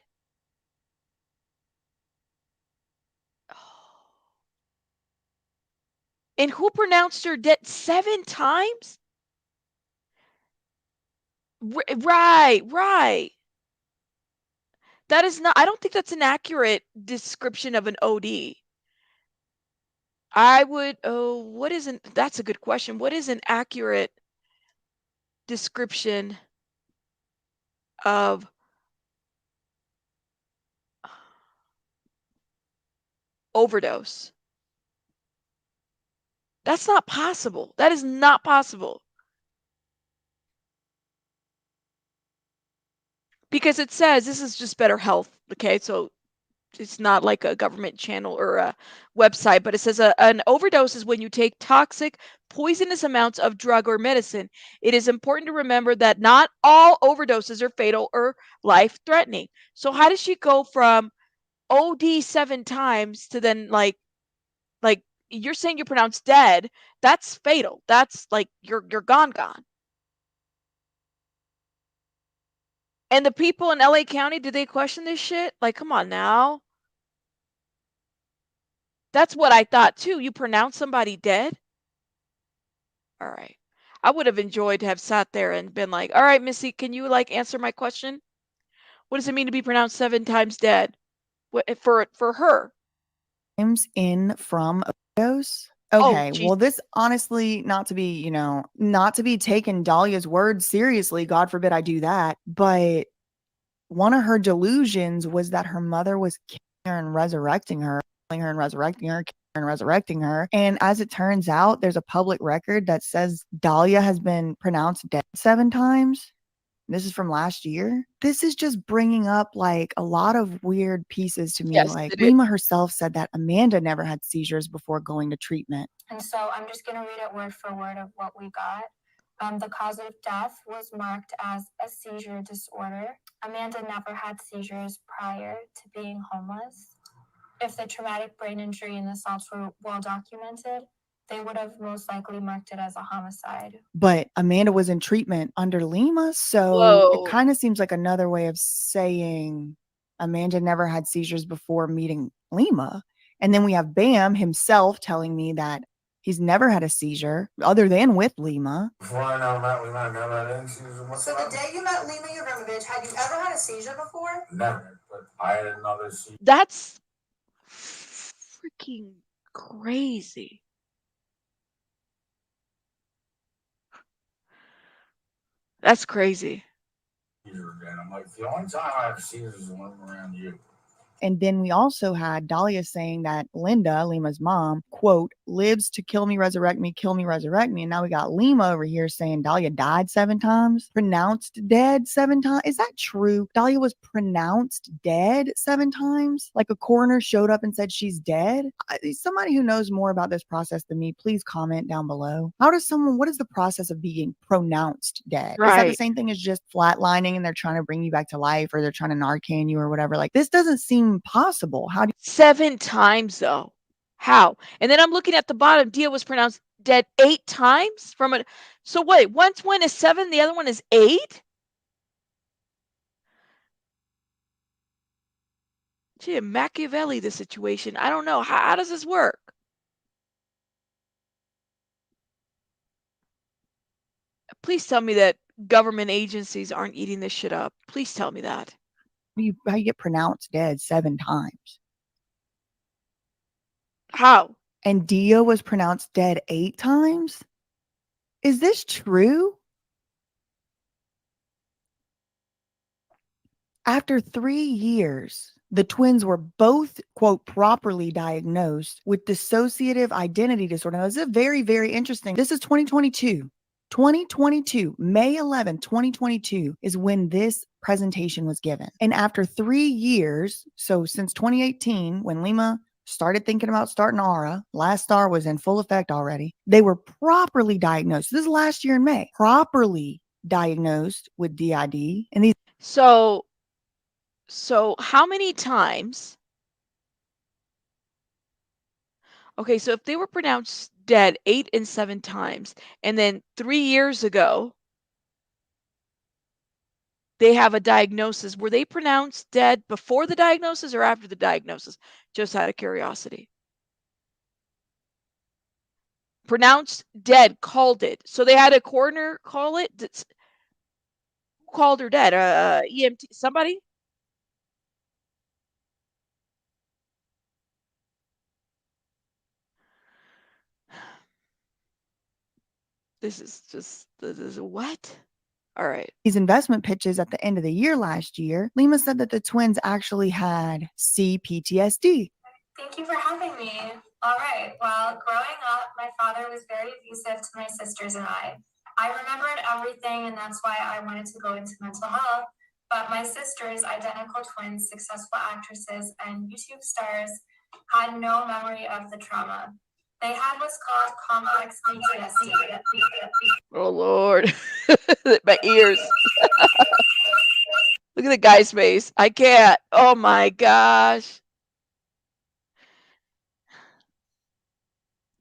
And who pronounced her dead 7 times? Right, right. That is not, I don't think that's an accurate description of an OD. I would, oh, what isn't, that's a good question. What is an accurate description of overdose? That's not possible. That is not possible. Because it says this is just better health. Okay, so it's not like a government channel or a website, but it says an overdose is when you take toxic, poisonous amounts of drug or medicine. It is important to remember that not all overdoses are fatal or life threatening. So how does she go from OD 7 times to then like you're saying you're pronounced dead? That's fatal. That's like you're gone. And the people in LA County, did they question this shit? Like, come on now. That's what I thought too. You pronounce somebody dead? All right. I would have enjoyed to have sat there and been like, all right, Missy, can you like answer my question? What does it mean to be pronounced 7 times dead? What for her? In from overdose. Oh, Okay, geez. well, this honestly, not to be, not to be taking Dahlia's words seriously, God forbid I do that, but one of her delusions was that her mother was killing her and resurrecting her, killing her and resurrecting her, killing her and resurrecting her. And as it turns out, there's a public record that says Dahlia has been pronounced dead 7 times. This is from last year. This is just bringing up like a lot of weird pieces to me. Yes, Like it is. Lima herself said that Amanda never had seizures before going to treatment. And so I'm just going to read it word for word of what we got. The cause of death was marked as a seizure disorder. Amanda never had seizures prior to being homeless. If the traumatic brain injury and assaults were well documented, they would have most likely marked it as a homicide. But Amanda was in treatment under Lima, so it Whoa. kind of seems like another way of saying Amanda never had seizures before meeting Lima. And then we have Bam himself telling me that he's never had a seizure other than with Lima. Before I know Matt Lima, I never had any seizures whatsoever. So the day you met Lima Yovimovich, had you ever had a seizure before? Never, but I had another seizure. That's freaking crazy. That's crazy. Again. I'm like, the only time I have seizures is when I'm around you. And then we also had Dahlia saying that Linda, Lima's mom, quote, lives to kill me, resurrect me, kill me, resurrect me. And now we got Lima over here saying Dahlia died 7 times, pronounced dead 7 times. Is that true? Dahlia was pronounced dead 7 times? Like a coroner showed up and said she's dead? Somebody who knows more about this process than me, please comment down below. What is the process of being pronounced dead? Is that the Right. same thing as just flatlining and they're trying to bring you back to life, or they're trying to Narcan you or whatever? Like, this doesn't seem possible. How do 7 times though. How? And then I'm looking at the bottom. Dia was pronounced dead 8 times from a. So wait, one is 7, the other one is 8? Gee, Machiavelli, the situation. I don't know. How does this work? Please tell me that government agencies aren't eating this shit up. Please tell me that. you get pronounced dead 7 times? How? And Dia was pronounced dead 8 times? Is this true? After 3 years, the twins were both, quote, properly diagnosed with dissociative identity disorder. Now, this is very, very interesting. This is 2022. 2022, May 11, 2022 is when this presentation was given. And after 3 years, so since 2018, when Lima started thinking about starting Aura, last star was in full effect already, they were properly diagnosed. This is last year in May, properly diagnosed with DID. And these So how many times? Okay, so if they were pronounced dead 8 and 7 times, and then 3 years ago, they have a diagnosis. Were they pronounced dead before the diagnosis or after the diagnosis? Just out of curiosity. Pronounced dead, called it. So they had a coroner call it. Who called her dead? EMT, somebody? This is what? All right. These investment pitches at the end of the year last year, Lima said that the twins actually had CPTSD. Thank you for having me. All right. Well, growing up, my father was very abusive to my sisters and I. I remembered everything, and that's why I wanted to go into mental health. But my sisters, identical twins, successful actresses, and YouTube stars, had no memory of the trauma. They had what's called complex PTSD. Oh Lord. My ears. Look at the guy's face. I can't. Oh my gosh.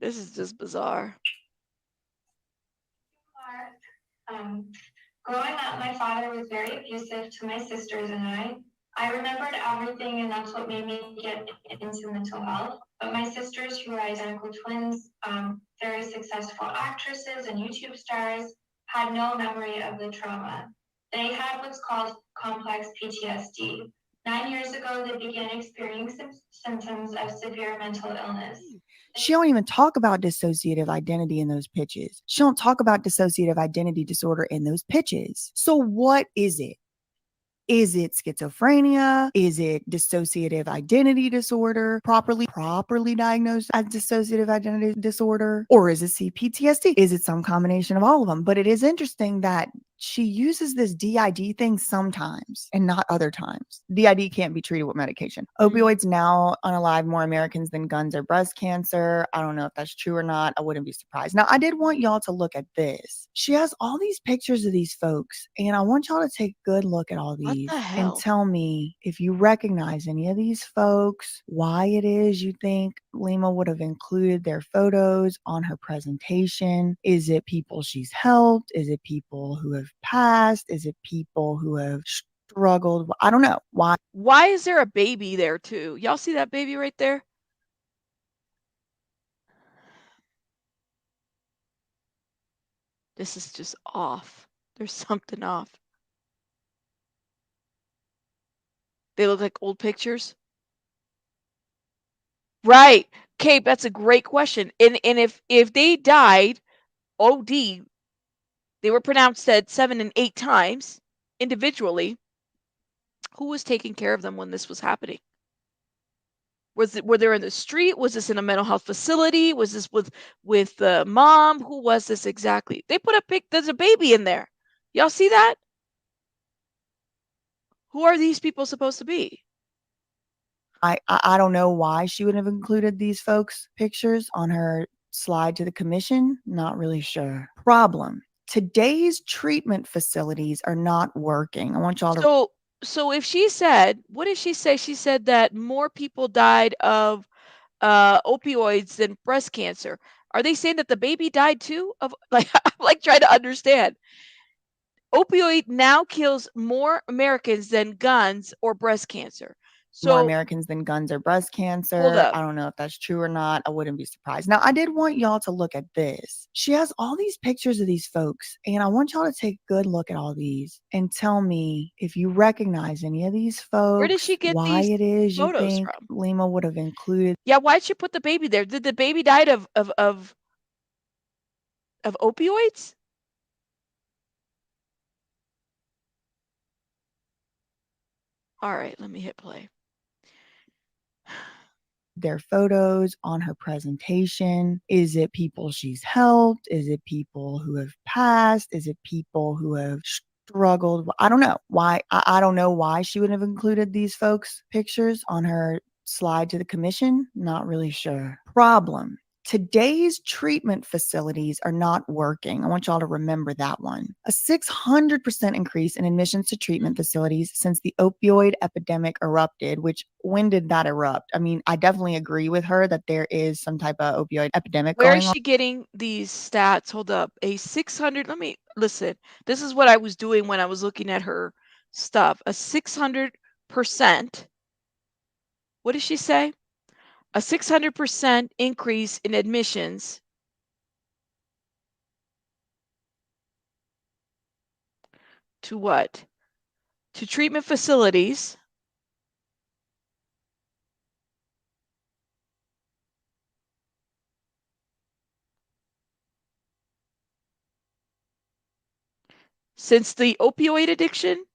This is just bizarre. Growing up, my father was very abusive to my sisters and I. I remembered everything, and that's what made me get into mental health. But my sisters, who are identical twins, very successful actresses and YouTube stars, had no memory of the trauma. They had what's called complex PTSD. 9 years ago, they began experiencing symptoms of severe mental illness. She don't even talk about dissociative identity in those pitches. She don't talk about dissociative identity disorder in those pitches. So what is it? Is it schizophrenia? Is it dissociative identity disorder, properly diagnosed as dissociative identity disorder? Or is it CPTSD? Is it some combination of all of them? But it is interesting that she uses this DID thing sometimes and not other times. DID can't be treated with medication. Opioids now unalive more Americans than guns or breast cancer. I don't know if that's true or not. I wouldn't be surprised. Now, I did want y'all to look at this. She has all these pictures of these folks, and I want y'all to take a good look at all What these the and hell? tell me if you recognize any of these folks, why it is you think Lima would have included their photos on her presentation. Is it people she's helped? Is it people who have passed? Is it people who have struggled? I don't know. Why is there a baby there too? Y'all see that baby right there? This is just off. There's something off. They look like old pictures. Right. Cape, that's a great question. And if they died OD, they were pronounced dead 7 and 8 times individually, who was taking care of them when this was happening? Were they in the street? Was this in a mental health facility? Was this with the mom? Who was this exactly? They put there's a baby in there. Y'all see that? Who are these people supposed to be? I don't know why she would have included these folks' pictures on her slide to the commission. Not really sure. Problem. Today's treatment facilities are not working. I want y'all to So if she said, what did she say? She said that more people died of opioids than breast cancer. Are they saying that the baby died too? Of like, I'm like trying to understand. Opioid now kills more Americans than guns or breast cancer. more So Americans than guns or breast hold cancer. up. I don't know if that's true or not. I wouldn't be surprised. Now, I did want y'all to look at this. She has all these pictures of these folks, and I want y'all to take a good look at all these and tell me if you recognize any of these Where did folks, she get why these it is you photos think from? Lima would have included Yeah, why'd she put the baby there? Did the baby died of opioids? All right, let me hit play. their photos on her presentation? Is it people she's helped? Is it people who have passed? Is it people who have struggled? I don't know why. I don't know why she would have included these folks' pictures on her slide to the commission. Not really sure. Problem. Today's treatment facilities are not working. I want y'all to remember that one. A 600% increase in admissions to treatment facilities since the opioid epidemic erupted, which when did that erupt? I mean, I definitely agree with her that there is some type of opioid epidemic Where is going on. she getting these stats? Hold up. A 600, let me listen. This is what I was doing when I was looking at her stuff. A 600%. What did she say? A 600% increase in admissions to what? To treatment facilities since the opioid addiction.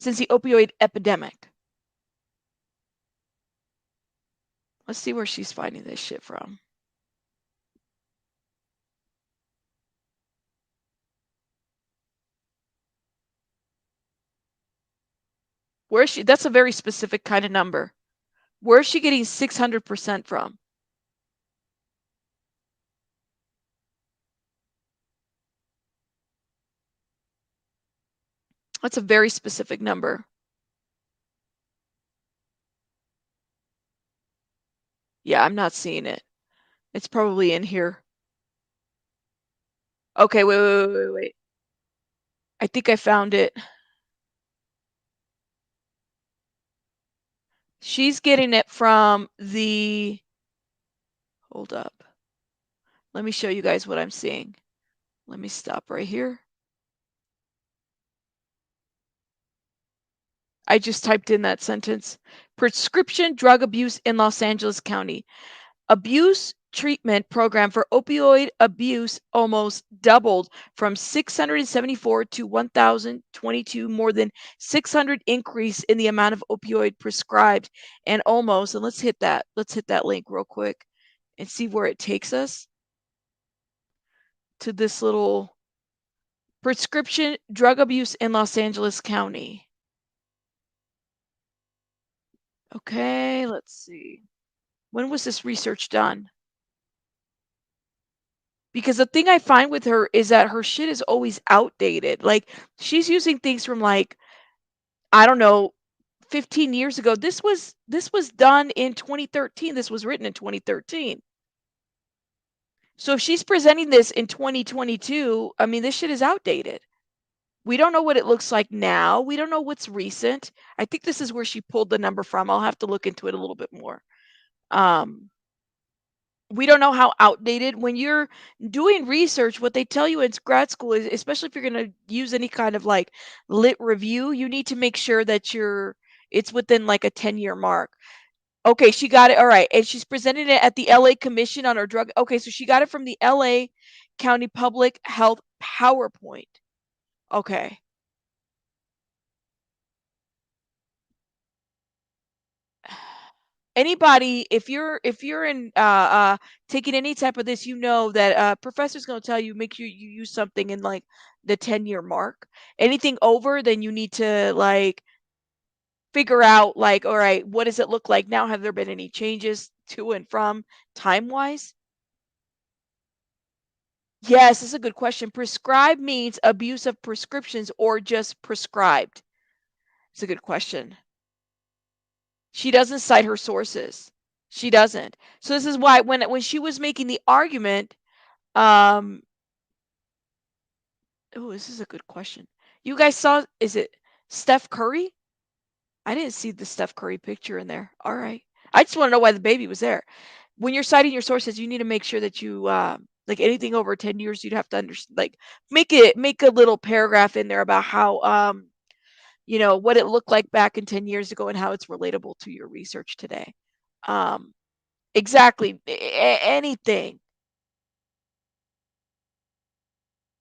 Since the opioid epidemic. Let's see where she's finding this shit from. Where is she? That's a very specific kind of number. Where is she getting 600% from? That's a very specific number. Yeah, I'm not seeing it. It's probably in here. Okay, wait. I think I found it. She's getting it from the, hold up. Let me show you guys what I'm seeing. Let me stop right here. I just typed in that sentence. Prescription drug abuse in Los Angeles County. Abuse treatment program for opioid abuse almost doubled from 674 to 1,022, more than 600 increase in the amount of opioid prescribed, and let's hit that link real quick and see where it takes us to this little prescription drug abuse in Los Angeles County. Okay, let's see. When was this research done? Because the thing I find with her is that her shit is always outdated. Like, she's using things from, like, I don't know, 15 years ago. This was done in 2013. This was written in 2013. So if she's presenting this in 2022, I mean, this shit is outdated. We don't know what it looks like now. We don't know what's recent. I think this is where she pulled the number from. I'll have to look into it a little bit more. We don't know how outdated. When you're doing research, what they tell you in grad school is, especially if you're going to use any kind of like lit review, you need to make sure that it's within like a 10-year mark. Okay, she got it. All right. And she's presented it at the LA Commission on her drug. Okay, so she got it from the LA County Public Health PowerPoint. Okay. Anybody, if you're in taking any type of this, you know that professor's going to tell you make sure you use something in like the 10-year mark. Anything over, then you need to like figure out like, all right, what does it look like now? Have there been any changes to and from time wise? Yes, this is a good question. Prescribed means abuse of prescriptions or just prescribed. It's a good question. She doesn't cite her sources. She doesn't. So this is why when she was making the argument, um, oh, this is a good question. You guys saw, is it Steph Curry? I didn't see the Steph Curry picture in there. All right. I just want to know why the baby was there. When you're citing your sources, you need to make sure that you like anything over 10 years, you'd have to understand like make a little paragraph in there about how what it looked like back in 10 years ago and how it's relatable to your research today. Um, exactly. Anything.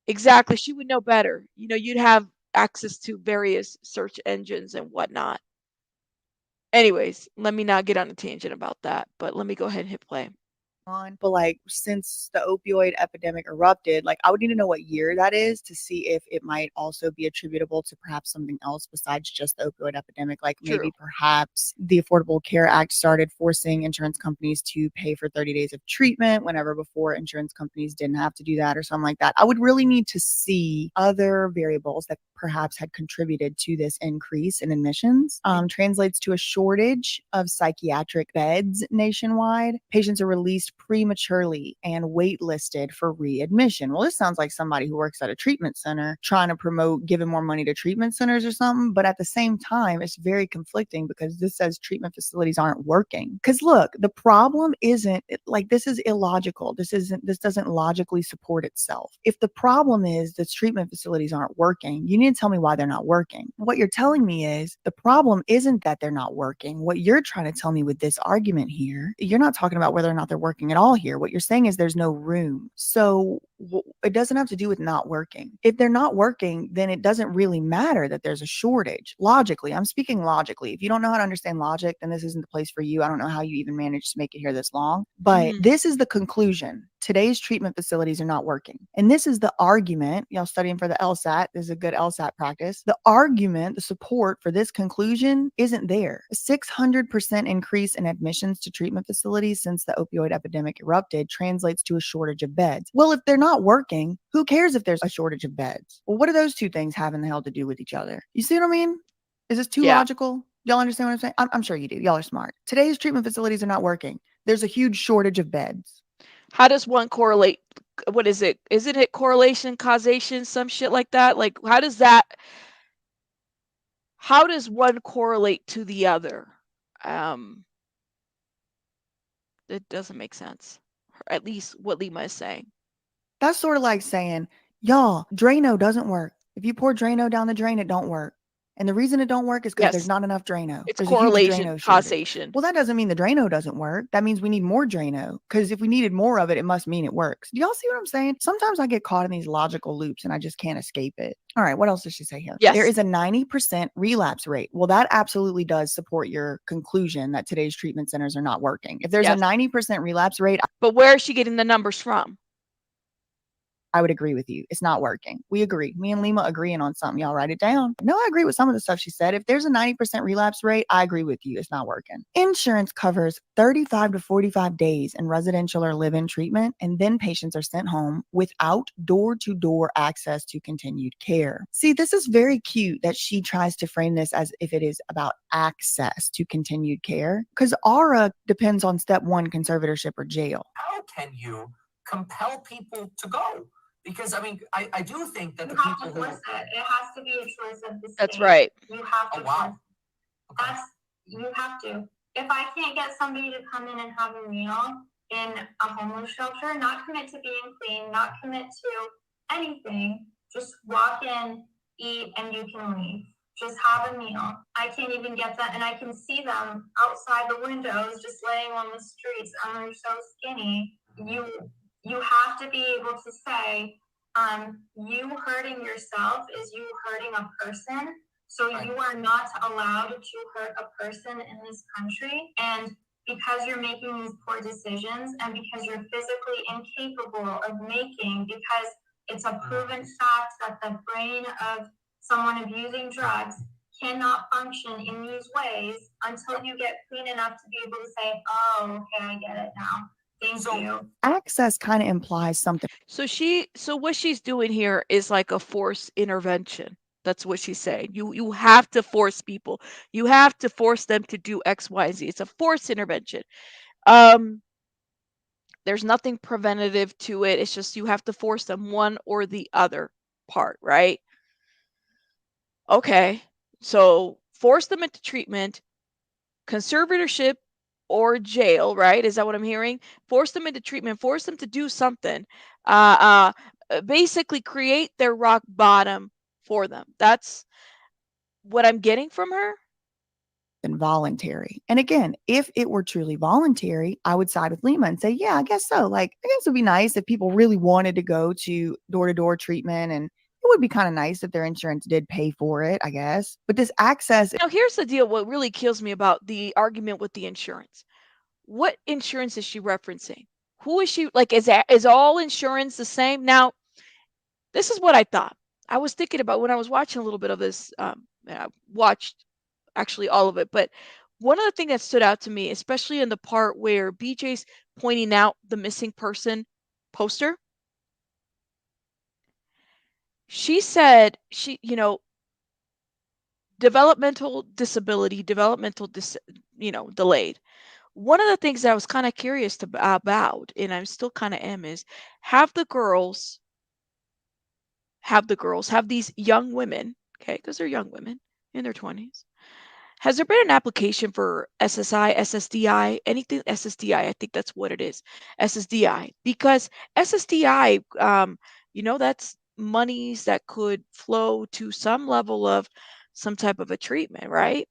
Exactly. She would know better. You'd have access to various search engines and whatnot. Anyways, let me not get on a tangent about that, but let me go ahead and hit play. On, but like since the opioid epidemic erupted, like I would need to know what year that is to see if it might also be attributable to perhaps something else besides just the opioid epidemic. Like True. maybe perhaps the Affordable Care Act started forcing insurance companies to pay for 30 days of treatment whenever before insurance companies didn't have to do that or something like that. I would really need to see other variables that perhaps had contributed to this increase in admissions. Translates to a shortage of psychiatric beds nationwide. Patients are released prematurely and waitlisted for readmission. Well, this sounds like somebody who works at a treatment center trying to promote giving more money to treatment centers or something. But at the same time, it's very conflicting because this says treatment facilities aren't working. Because look, the problem isn't like this is illogical. This doesn't logically support itself. If the problem is that treatment facilities aren't working, you need to tell me why they're not working. What you're telling me is the problem isn't that they're not working. What you're trying to tell me with this argument here, you're not talking about whether or not they're working at all here. What you're saying is there's no room. So it doesn't have to do with not working. If they're not working, then it doesn't really matter that there's a shortage. Logically, I'm speaking logically. If you don't know how to understand logic, then this isn't the place for you. I don't know how you even managed to make it here this long, but this is the conclusion. Today's treatment facilities are not working. And this is the argument, y'all studying for the LSAT. This is a good LSAT practice. The argument, the support for this conclusion isn't there. A 600% increase in admissions to treatment facilities since the opioid epidemic erupted translates to a shortage of beds. Well, if they're not working, who cares if there's a shortage of beds? Well, what do those two things have in the hell to do with each other? You see what I mean? Is this too logical? Y'all understand what I'm saying? I'm sure you do. Y'all are smart. Today's treatment facilities are not working. There's a huge shortage of beds. How does one correlate? What is it? Isn't it correlation, causation, some shit like that? Like, how does one correlate to the other? It doesn't make sense. Or at least what Lima is saying. That's sort of like saying, y'all, Drano doesn't work. If you pour Drano down the drain, it don't work. And the reason it don't work is because there's Yes. not enough Drano. It's There's a huge correlation, Drano shortage. causation. Well, that doesn't mean the Drano doesn't work. That means we need more Drano, because if we needed more of it, it must mean it works. Do y'all see what I'm saying? Sometimes I get caught in these logical loops and I just can't escape it. All right, what else does she say here? There Yes. is a 90% relapse rate. Well, that absolutely does support your conclusion that today's treatment centers are not working. If there's a Yes. 90% relapse rate, But where is she getting the numbers from? I would agree with you. It's not working. We agree. Me and Lima agreeing on something. Y'all write it down. No, I agree with some of the stuff she said. If there's a 90% relapse rate, I agree with you. It's not working. Insurance covers 35 to 45 days in residential or live-in treatment, and then patients are sent home without door-to-door access to continued care. See, this is very cute that she tries to frame this as if it is about access to continued care, because ARA depends on step one, conservatorship or jail. How can you compel people to go? Because I mean, I do think that You the have people to who force it. It has to be a choice of the state. That's right. You have to. Oh, wow. Okay. You have to. If I can't get somebody to come in and have a meal in a homeless shelter, not commit to being clean, not commit to anything, just walk in, eat, and you can leave. Just have a meal. I can't even get that, and I can see them outside the windows, just laying on the streets, and they're so skinny. You have to be able to say, you hurting yourself is you hurting a person. So Right. you are not allowed to hurt a person in this country. And because you're making these poor decisions and because you're physically incapable of making, because it's a proven fact that the brain of someone abusing drugs cannot function in these ways until you get clean enough to be able to say, oh, okay, I get it now. Thank you. Access kind of implies something. So what she's doing here is like a forced intervention. That's what she's saying. You have to force people. You have to force them to do X, Y, Z. It's a forced intervention. There's nothing preventative to it. It's just you have to force them one or the other part, right? Okay. So force them into treatment, conservatorship or jail, right? Is that what I'm hearing? Force them into treatment, force them to do something. Basically create their rock bottom for them. That's what I'm getting from her. Involuntary. And again, if it were truly voluntary, I would side with Lima and say, yeah, I guess so. Like, I guess it would be nice if people really wanted to go to door-to-door treatment, and it would be kind of nice if their insurance did pay for it, I guess. But this access. Now, here's the deal. What really kills me about the argument with the insurance. What insurance is she referencing? Who is she? Like, is all insurance the same? Now, this is what I thought. I was thinking about when I was watching a little bit of this. I watched actually all of it, but one of the things that stood out to me, especially in the part where BJ's pointing out the missing person poster, she said developmental disability, delayed. One of the things that I was kind of curious about, and I'm still kind of am, is have these young women, okay, because they're young women in their 20s. Has there been an application for SSI, SSDI, anything SSDI? I think that's what it is, SSDI, because SSDI, that's monies that could flow to some level of some type of a treatment, right?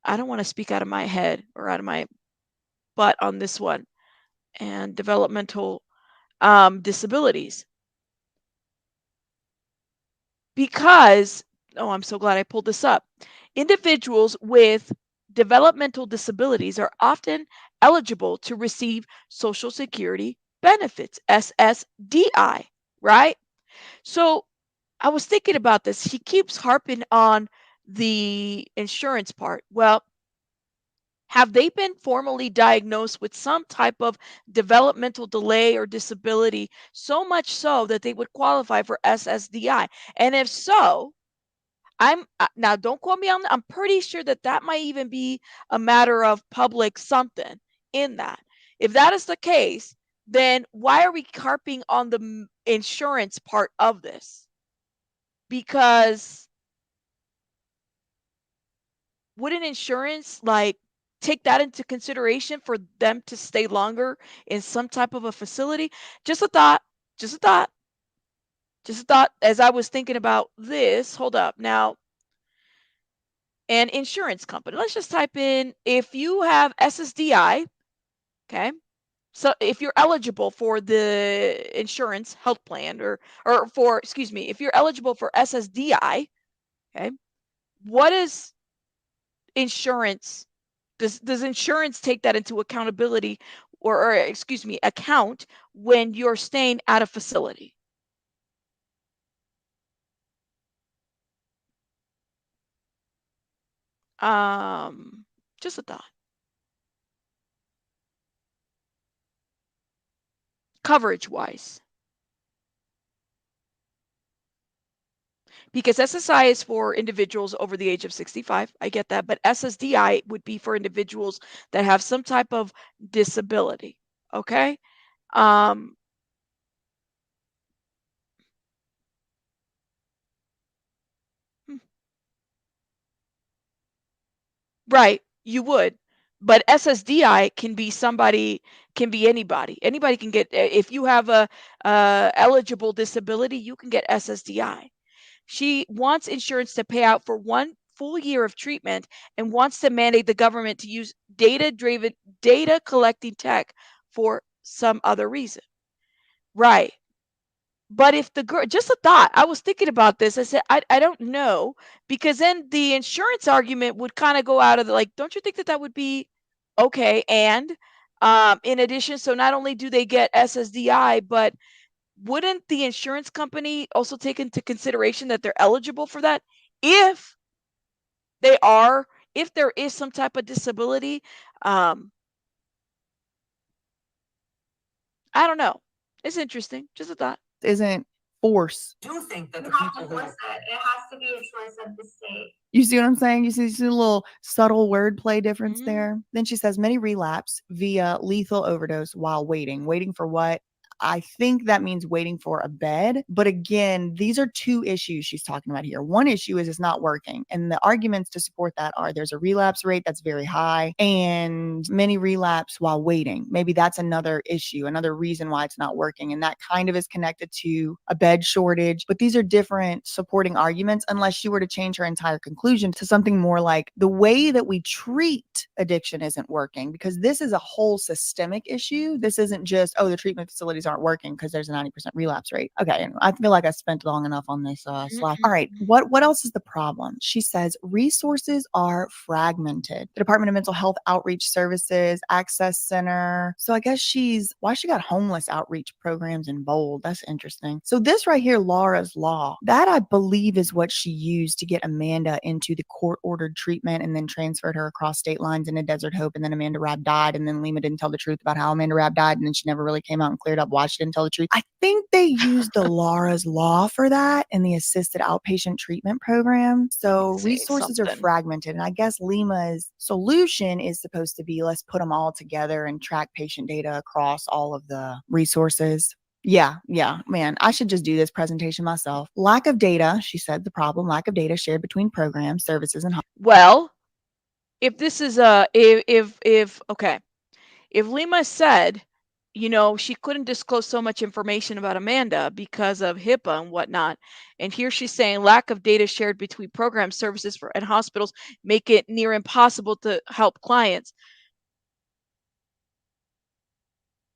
I don't want to speak out of my head or out of my butt on this one. And developmental disabilities. Because, oh, I'm so glad I pulled this up. Individuals with developmental disabilities are often eligible to receive Social Security benefits, SSDI, right? So I was thinking about this. She keeps harping on the insurance part. Well, have they been formally diagnosed with some type of developmental delay or disability, so much so that they would qualify for SSDI? And if so, now don't quote me on. I'm pretty sure that might even be a matter of public something in that. If that is the case, then why are we harping on the insurance part of this? Because wouldn't insurance take that into consideration for them to stay longer in some type of a facility? Just a thought, just a thought, just a thought as I was thinking about this. Hold up. Now, and insurance company. Let's just type in if you have SSDI, okay? So if you're eligible for the insurance health plan or for, excuse me, if you're eligible for SSDI, okay? What is insurance? Does insurance take that into accountability or excuse me, account when you're staying at a facility? Just a thought. Coverage wise. Because SSI is for individuals over the age of 65. I get that. But SSDI would be for individuals that have some type of disability. Okay. Um, hmm, right. You would. But SSDI can be somebody, can be anybody. Anybody can get, if you have a eligible disability, you can get SSDI. She wants insurance to pay out for 1 full year of treatment and wants to mandate the government to use data-driven data collecting tech for some other reason. Right. But if the girl, just a thought, I was thinking about this. I said, I don't know, because then the insurance argument would kind of go out of the like, don't you think that that would be okay? And in addition, so not only do they get SSDI, but wouldn't the insurance company also take into consideration that they're eligible for that if they are, if there is some type of disability? um I don't know. It's interesting, just a thought. Isn't force. I do think that You the have people to who force it. It has to be a choice of the state. You see what I'm saying? You see a little subtle wordplay difference Mhm. there. Then she says many relapse via lethal overdose while waiting. Waiting for what? I think that means waiting for a bed. But again, these are two issues she's talking about here. One issue is it's not working. And the arguments to support that are there's a relapse rate that's very high and many relapse while waiting. Maybe that's another issue, another reason why it's not working. And that kind of is connected to a bed shortage. But these are different supporting arguments unless she were to change her entire conclusion to something more like the way that we treat addiction isn't working, because this is a whole systemic issue. This isn't just, oh, the treatment facilities aren't working because there's a 90% relapse rate. Okay, I feel like I spent long enough on this slide. All right, what else is the problem? She says resources are fragmented. The Department of Mental Health Outreach Services, Access Center. So I guess why she got homeless outreach programs in bold. That's interesting. So this right here, Laura's Law, that I believe is what she used to get Amanda into the court-ordered treatment and then transferred her across state lines into Desert Hope. And then Amanda Rabb died. And then Lima didn't tell the truth about how Amanda Rabb died. And then she never really came out and cleared up why she didn't tell the truth. I think they used the Laura's Law for that in the assisted outpatient treatment program. So Say resources are something. fragmented. And I guess Lima's solution is supposed to be let's put them all together and track patient data across all of the resources. Yeah, man, I should just do this presentation myself. Lack of data, she said, the problem, lack of data shared between programs, services, and Well, if this is a if okay, if Lima said, she couldn't disclose so much information about Amanda because of HIPAA and whatnot, and here she's saying lack of data shared between program services for and hospitals make it near impossible to help clients.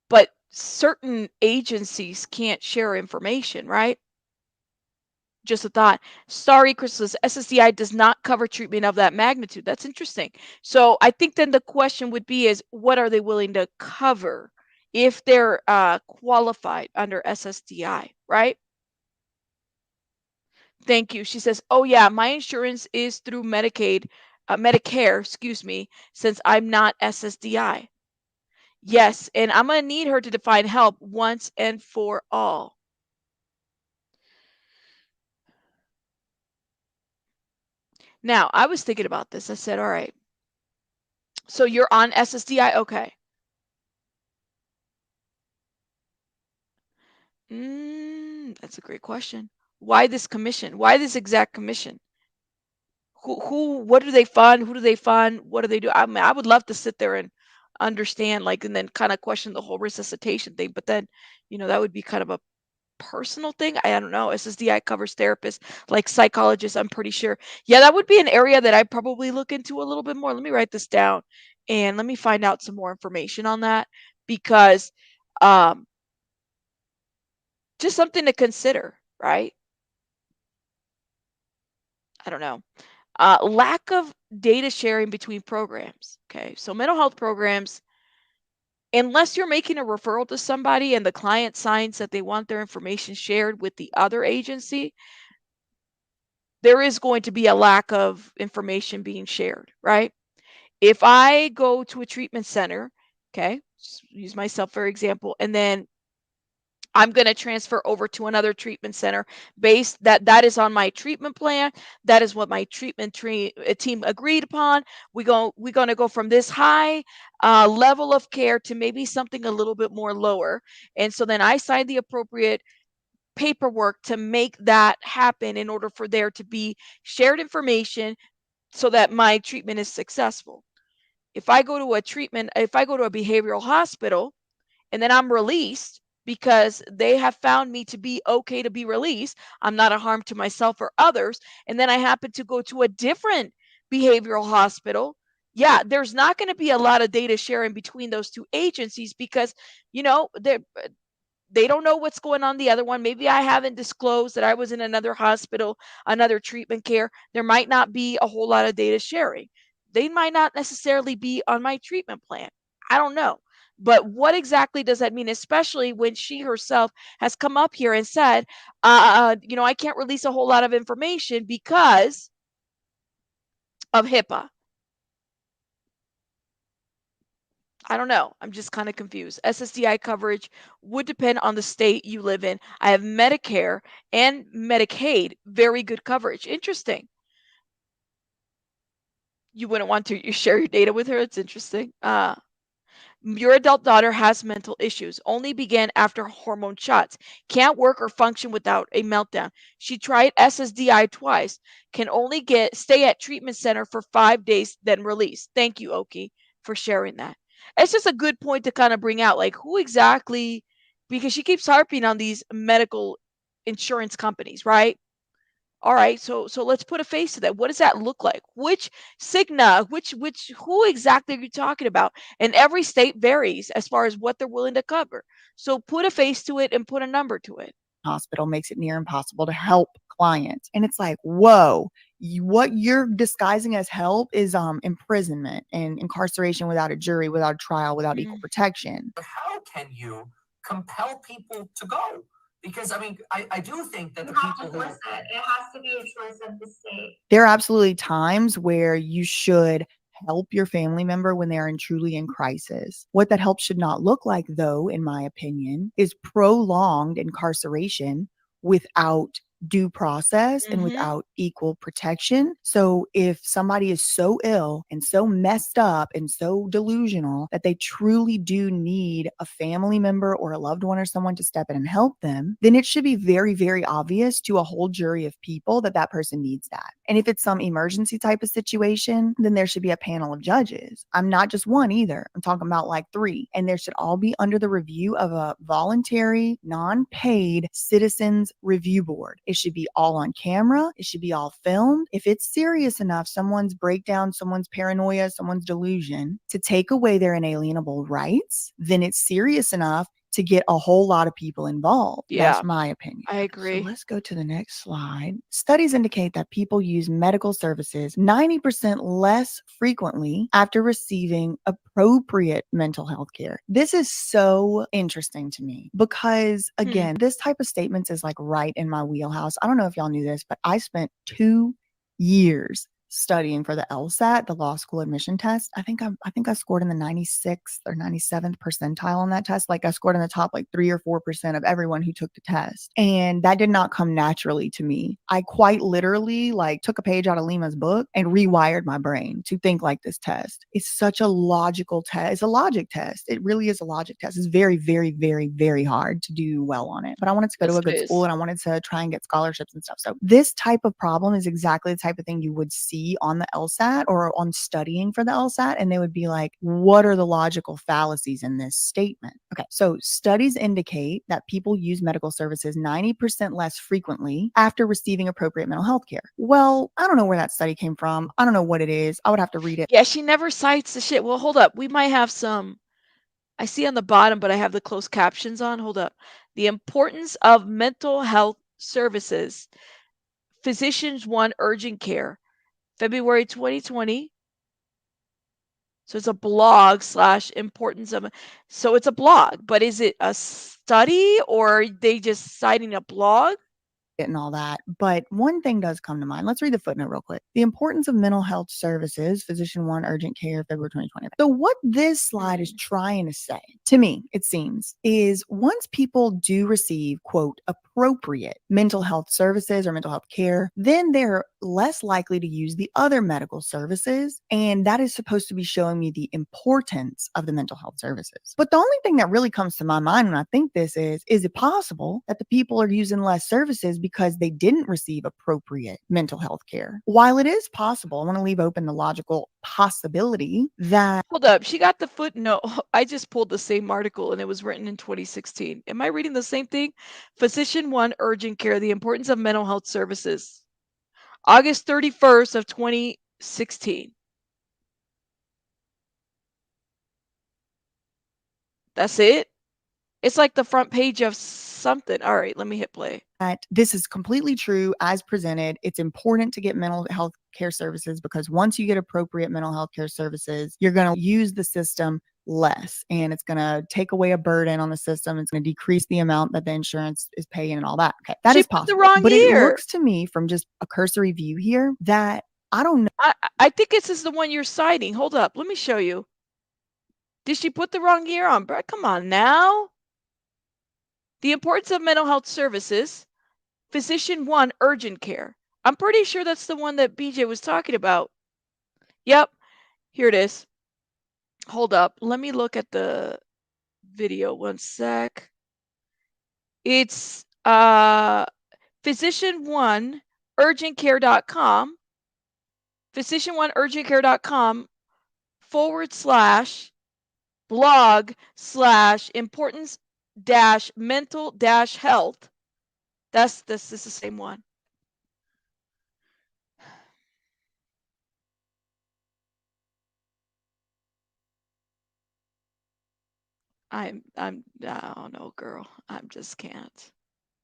But certain agencies can't share information, right? Just a thought. Sorry, Chrysalis, SSDI does not cover treatment of that magnitude. That's interesting. So I think then the question would be is what are they willing to cover if they're qualified under SSDI, right? Thank you. She says, oh yeah, my insurance is through Medicare, excuse me, since I'm not SSDI. Yes, and I'm going to need her to define help once and for all. Now, I was thinking about this. I said, all right, so you're on SSDI? Okay. That's a great question. Why this commission? Why this exact commission? What do they fund? Who do they fund? What do they do? I mean, I would love to sit there and understand, like, and then kind of question the whole resuscitation thing. But then, that would be kind of a personal thing. I don't know. SSDI covers therapists like psychologists, I'm pretty sure. Yeah, that would be an area that I probably look into a little bit more. Let me write this down and let me find out some more information on that because um just something to consider, right? I don't know. Lack of data sharing between programs. Okay. So mental health programs, unless you're making a referral to somebody and the client signs that they want their information shared with the other agency, there is going to be a lack of information being shared, right? If I go to a treatment center, okay, use myself for example, and then I'm going to transfer over to another treatment center based that is on my treatment plan. That is what my team agreed upon. We're going to go from this high level of care to maybe something a little bit more lower. And so then I sign the appropriate paperwork to make that happen in order for there to be shared information so that my treatment is successful. If I go to a behavioral hospital and then I'm released because they have found me to be okay to be released, I'm not a harm to myself or others, and then I happen to go to a different behavioral hospital, yeah, there's not going to be a lot of data sharing between those two agencies because, you know, they don't know what's going on the other one. Maybe I haven't disclosed that I was in another hospital, another treatment care. There might not be a whole lot of data sharing. They might not necessarily be on my treatment plan. I don't know. But what exactly does that mean, especially when she herself has come up here and said, I can't release a whole lot of information because of HIPAA. I don't know. I'm just kind of confused. SSDI coverage would depend on the state you live in. I have Medicare and Medicaid, very good coverage. Interesting. You wouldn't want to share your data with her. It's interesting. Your adult daughter has mental issues. Only began after hormone shots. Can't work or function without a meltdown. She tried SSDI twice. Can only stay at treatment center for 5 days, then release. Thank you, Oki, for sharing that. It's just a good point to kind of bring out, like who exactly, because she keeps harping on these medical insurance companies, right? All right, so let's put a face to that. What does that look like? Which Cigna, which who exactly are you talking about? And every state varies as far as what they're willing to cover. So put a face to it and put a number to it. Hospital makes it near impossible to help clients. And it's like, whoa, what you're disguising as help is imprisonment and incarceration without a jury, without a trial, without equal protection. How can you compel people to go? Because I mean, I do think that You the have to people who force it. It has to be a choice of the state. There are absolutely times where you should help your family member when they are truly in crisis. What that help should not look like, though, in my opinion, is prolonged incarceration without due process and without equal protection. So if somebody is so ill and so messed up and so delusional that they truly do need a family member or a loved one or someone to step in and help them, then it should be very, very obvious to a whole jury of people that that person needs that. And if it's some emergency type of situation, then there should be a panel of judges. I'm not just one either. I'm talking about like 3. And there should all be under the review of a voluntary, non-paid citizens review board. It should be all on camera. It should be all filmed. If it's serious enough, someone's breakdown, someone's paranoia, someone's delusion, to take away their inalienable rights, then it's serious enough to get a whole lot of people involved. Yeah, that's my opinion. I agree. So let's go to the next slide. Studies indicate that people use medical services 90% less frequently after receiving appropriate mental health care. This is so interesting to me because, again, this type of statements is like right in my wheelhouse. I don't know if y'all knew this, but I spent 2 years studying for the LSAT, the law school admission test. I think I scored in the 96th or 97th percentile on that test. Like I scored in the top like 3 or 4% of everyone who took the test. And that did not come naturally to me. I quite literally like took a page out of Lima's book and rewired my brain to think like this test. It's such a logical test. It's a logic test. It really is a logic test. It's very, very, very, very hard to do well on it. But I wanted to go to a good school and I wanted to try and get scholarships and stuff. So this type of problem is exactly the type of thing you would see see on the LSAT or on studying for the LSAT, and they would be like, what are the logical fallacies in this statement? Okay, so studies indicate that people use medical services 90% less frequently after receiving appropriate mental health care. Well, I don't know where that study came from. I don't know what it is. I would have to read it. Yeah, she never cites the shit. Well, hold up. We might have some. I see on the bottom, but I have the closed captions on. Hold up. The importance of mental health services. Physicians One Urgent Care, February 2020. So it's a blog slash importance of. So it's a blog, but is it a study or are they just citing a blog? And all that. But one thing does come to mind. Let's read the footnote real quick. The importance of mental health services, Physician One Urgent Care, February 2020. So what this slide is trying to say, to me, it seems, is once people do receive, quote, appropriate mental health services or mental health care, then they're less likely to use the other medical services. And that is supposed to be showing me the importance of the mental health services. But the only thing that really comes to my mind when I think this is it possible that the people are using less services because they didn't receive appropriate mental health care? While it is possible, I want to leave open the logical possibility that. Hold up. She got the footnote. I just pulled the same article and it was written in 2016. Am I reading the same thing? Physician One Urgent Care, the importance of mental health services. August 31st of 2016. That's it? It's like the front page of something. All right, let me hit play. That this is completely true as presented. It's important to get mental health care services because once you get appropriate mental health care services, you're going to use the system less and it's going to take away a burden on the system. It's going to decrease the amount that the insurance is paying and all that. Okay, that She is put the possible. wrong But it year. looks to me from just a cursory view here that I don't know. I think this is the one you're citing. Hold up. Let me show you. Did she put the wrong year on? Brett, come on now. The importance of mental health services. Physician One Urgent Care. I'm pretty sure that's the one that BJ was talking about. Yep. Here it is. Hold up. Let me look at the video one sec. It's physician1urgentcare.com. Physician1urgentcare.com / blog / importance - mental - health. This is the same one. I don't know, girl. I just can't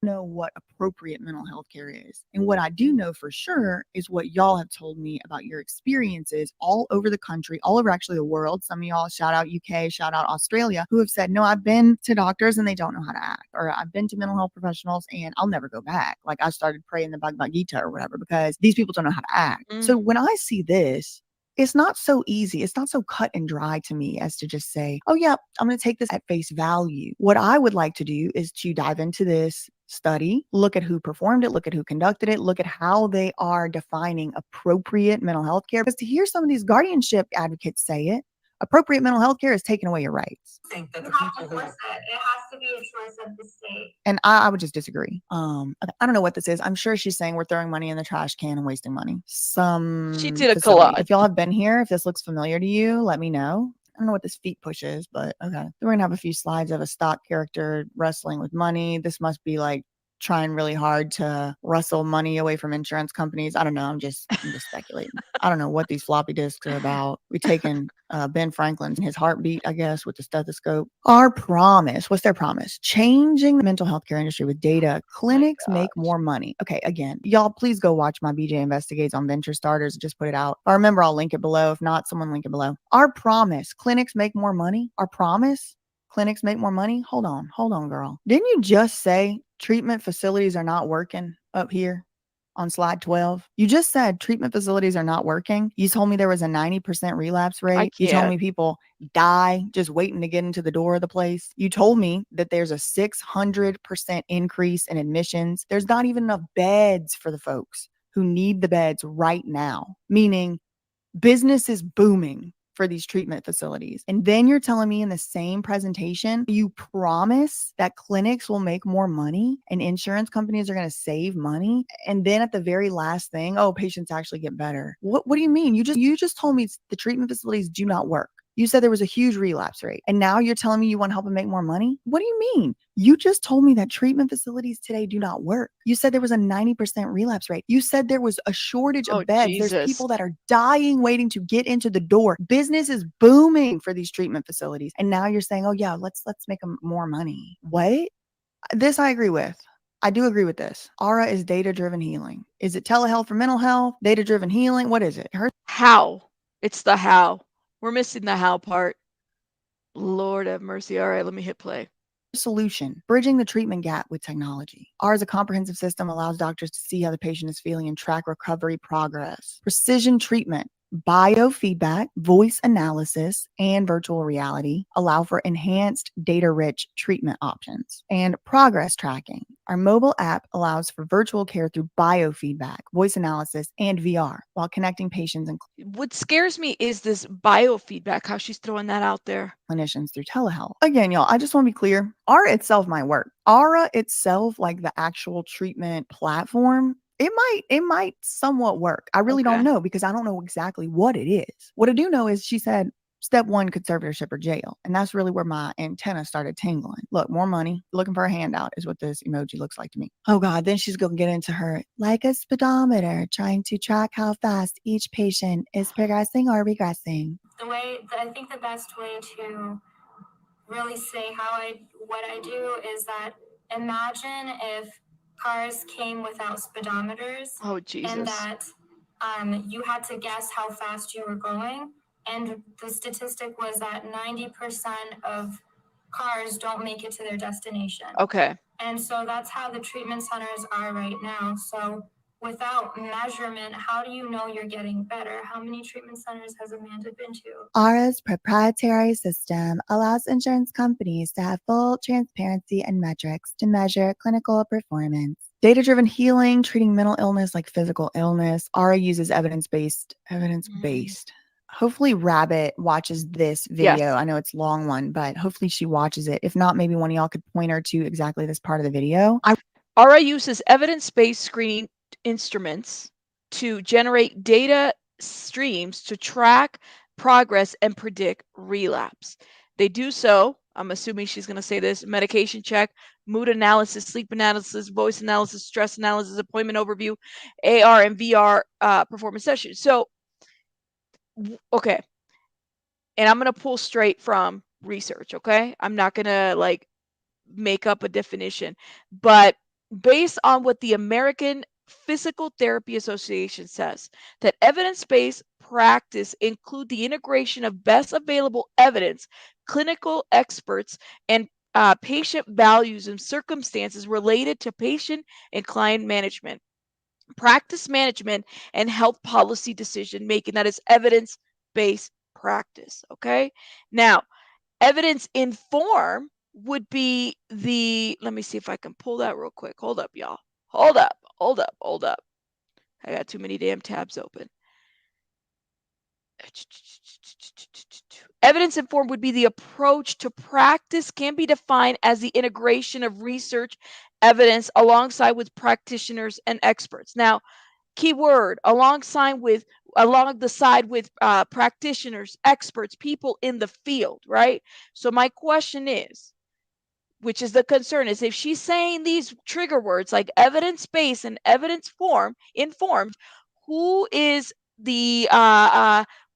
know what appropriate mental health care is. And what I do know for sure is what y'all have told me about your experiences all over the country, all over actually the world. Some of y'all, shout out UK, shout out Australia, who have said, no, I've been to doctors and they don't know how to act, or I've been to mental health professionals and I'll never go back. Like I started praying the Bhagavad Gita or whatever because these people don't know how to act. So when I see this, it's not so easy. It's not so cut and dry to me as to just say, oh, yeah, I'm going to take this at face value. What I would like to do is to dive into this study, look at who performed it, look at who conducted it, look at how they are defining appropriate mental health care. Because to hear some of these guardianship advocates say it, appropriate mental health care is taking away your rights. I think that You the have people to who force it. It has to be a choice of the state. And I would just disagree. Okay, I don't know what this is. I'm sure she's saying we're throwing money in the trash can and wasting money. She did a Facility. collage. If y'all have been here, if this looks familiar to you, let me know. I don't know what this feet push is, but okay. We're gonna have a few slides of a stock character wrestling with money. This must be like trying really hard to wrestle money away from insurance companies. I don't know. I'm just speculating. I don't know what these floppy disks are about. We taken Ben Franklin, his heartbeat, I guess, with the stethoscope. Our promise, what's their promise? Changing the mental health care industry with data. Clinics make more money. Okay, again, y'all please go watch my BJ Investigates on Venture Starters. Just put it out. If I remember, I'll link it below. If not, someone link it below. Our promise, clinics make more money. Our promise, clinics make more money. Hold on, girl. Didn't you just say treatment facilities are not working up here on slide 12? You just said treatment facilities are not working. You told me there was a 90% relapse rate. You told me people die just waiting to get into the door of the place. You told me that there's a 600% increase in admissions. There's not even enough beds for the folks who need the beds right now, meaning business is booming. for these treatment facilities. And then you're telling me in the same presentation, you promise that clinics will make more money and insurance companies are going to save money. And then at the very last thing, oh, patients actually get better. What do you mean? You just told me the treatment facilities do not work. You said there was a huge relapse rate. And now you're telling me you want to help them make more money? What do you mean? You just told me that treatment facilities today do not work. You said there was a 90% relapse rate. You said there was a shortage of beds. There's people that are dying waiting to get into the door. Business is booming for these treatment facilities. And now you're saying, oh yeah, let's make them more money. What? This I agree with. I do agree with this. ARA is data-driven healing. Is it telehealth for mental health? Data-driven healing? What is it? How? It's the how. We're missing the how part. Lord have mercy. All right, let me hit play. Solution, bridging the treatment gap with technology. Ours, a comprehensive system, allows doctors to see how the patient is feeling and track recovery progress. Precision treatment, biofeedback, voice analysis, and virtual reality allow for enhanced data-rich treatment options. And progress tracking. Our mobile app allows for virtual care through biofeedback, voice analysis, and VR while connecting patients and What scares me is this biofeedback, how she's throwing that out there. clinicians through telehealth. Again, y'all, I just want to be clear. ARA itself might work. ARA itself, like the actual treatment platform, it might somewhat work. I really don't know because I don't know exactly what it is. What I do know is she said step 1, conservatorship or jail. And that's really where my antenna started tingling. Look, more money, looking for a handout is what this emoji looks like to me. Oh God, then she's going to get into her, like a speedometer, trying to track how fast each patient is progressing or regressing. I think the best way to really say what I do is that imagine if cars came without speedometers. Oh, Jesus. And that you had to guess how fast you were going. And the statistic was that 90% of cars don't make it to their destination. Okay. And so that's how the treatment centers are right now. So without measurement, how do you know you're getting better? How many treatment centers has Amanda been to? ARA's proprietary system allows insurance companies to have full transparency and metrics to measure clinical performance. Data-driven healing, treating mental illness like physical illness. ARA uses evidence-based. Hopefully Rabbit watches this video. Yes. I know it's a long one, but hopefully she watches it. If not, maybe one of y'all could point her to exactly this part of the video. ARA uses evidence-based screening instruments to generate data streams to track progress and predict relapse. They do so, I'm assuming she's going to say this, medication check, mood analysis, sleep analysis, voice analysis, stress analysis, appointment overview, AR and VR performance sessions. So, okay. And I'm going to pull straight from research, okay? I'm not going to like make up a definition, but based on what the American Physical Therapy Association says, that evidence-based practice include the integration of best available evidence, clinical experts, and patient values and circumstances related to patient and client management, practice management, and health policy decision making. That is evidence-based practice. Okay. Now, evidence informed would be let me see if I can pull that real quick. Hold up, y'all. Hold up. I got too many damn tabs open. Evidence informed would be the approach to practice can be defined as the integration of research evidence alongside with practitioners and experts. Now, keyword along the side with practitioners, experts, people in the field, right? So my question is, which is the concern, is if she's saying these trigger words like evidence-based and informed, who is the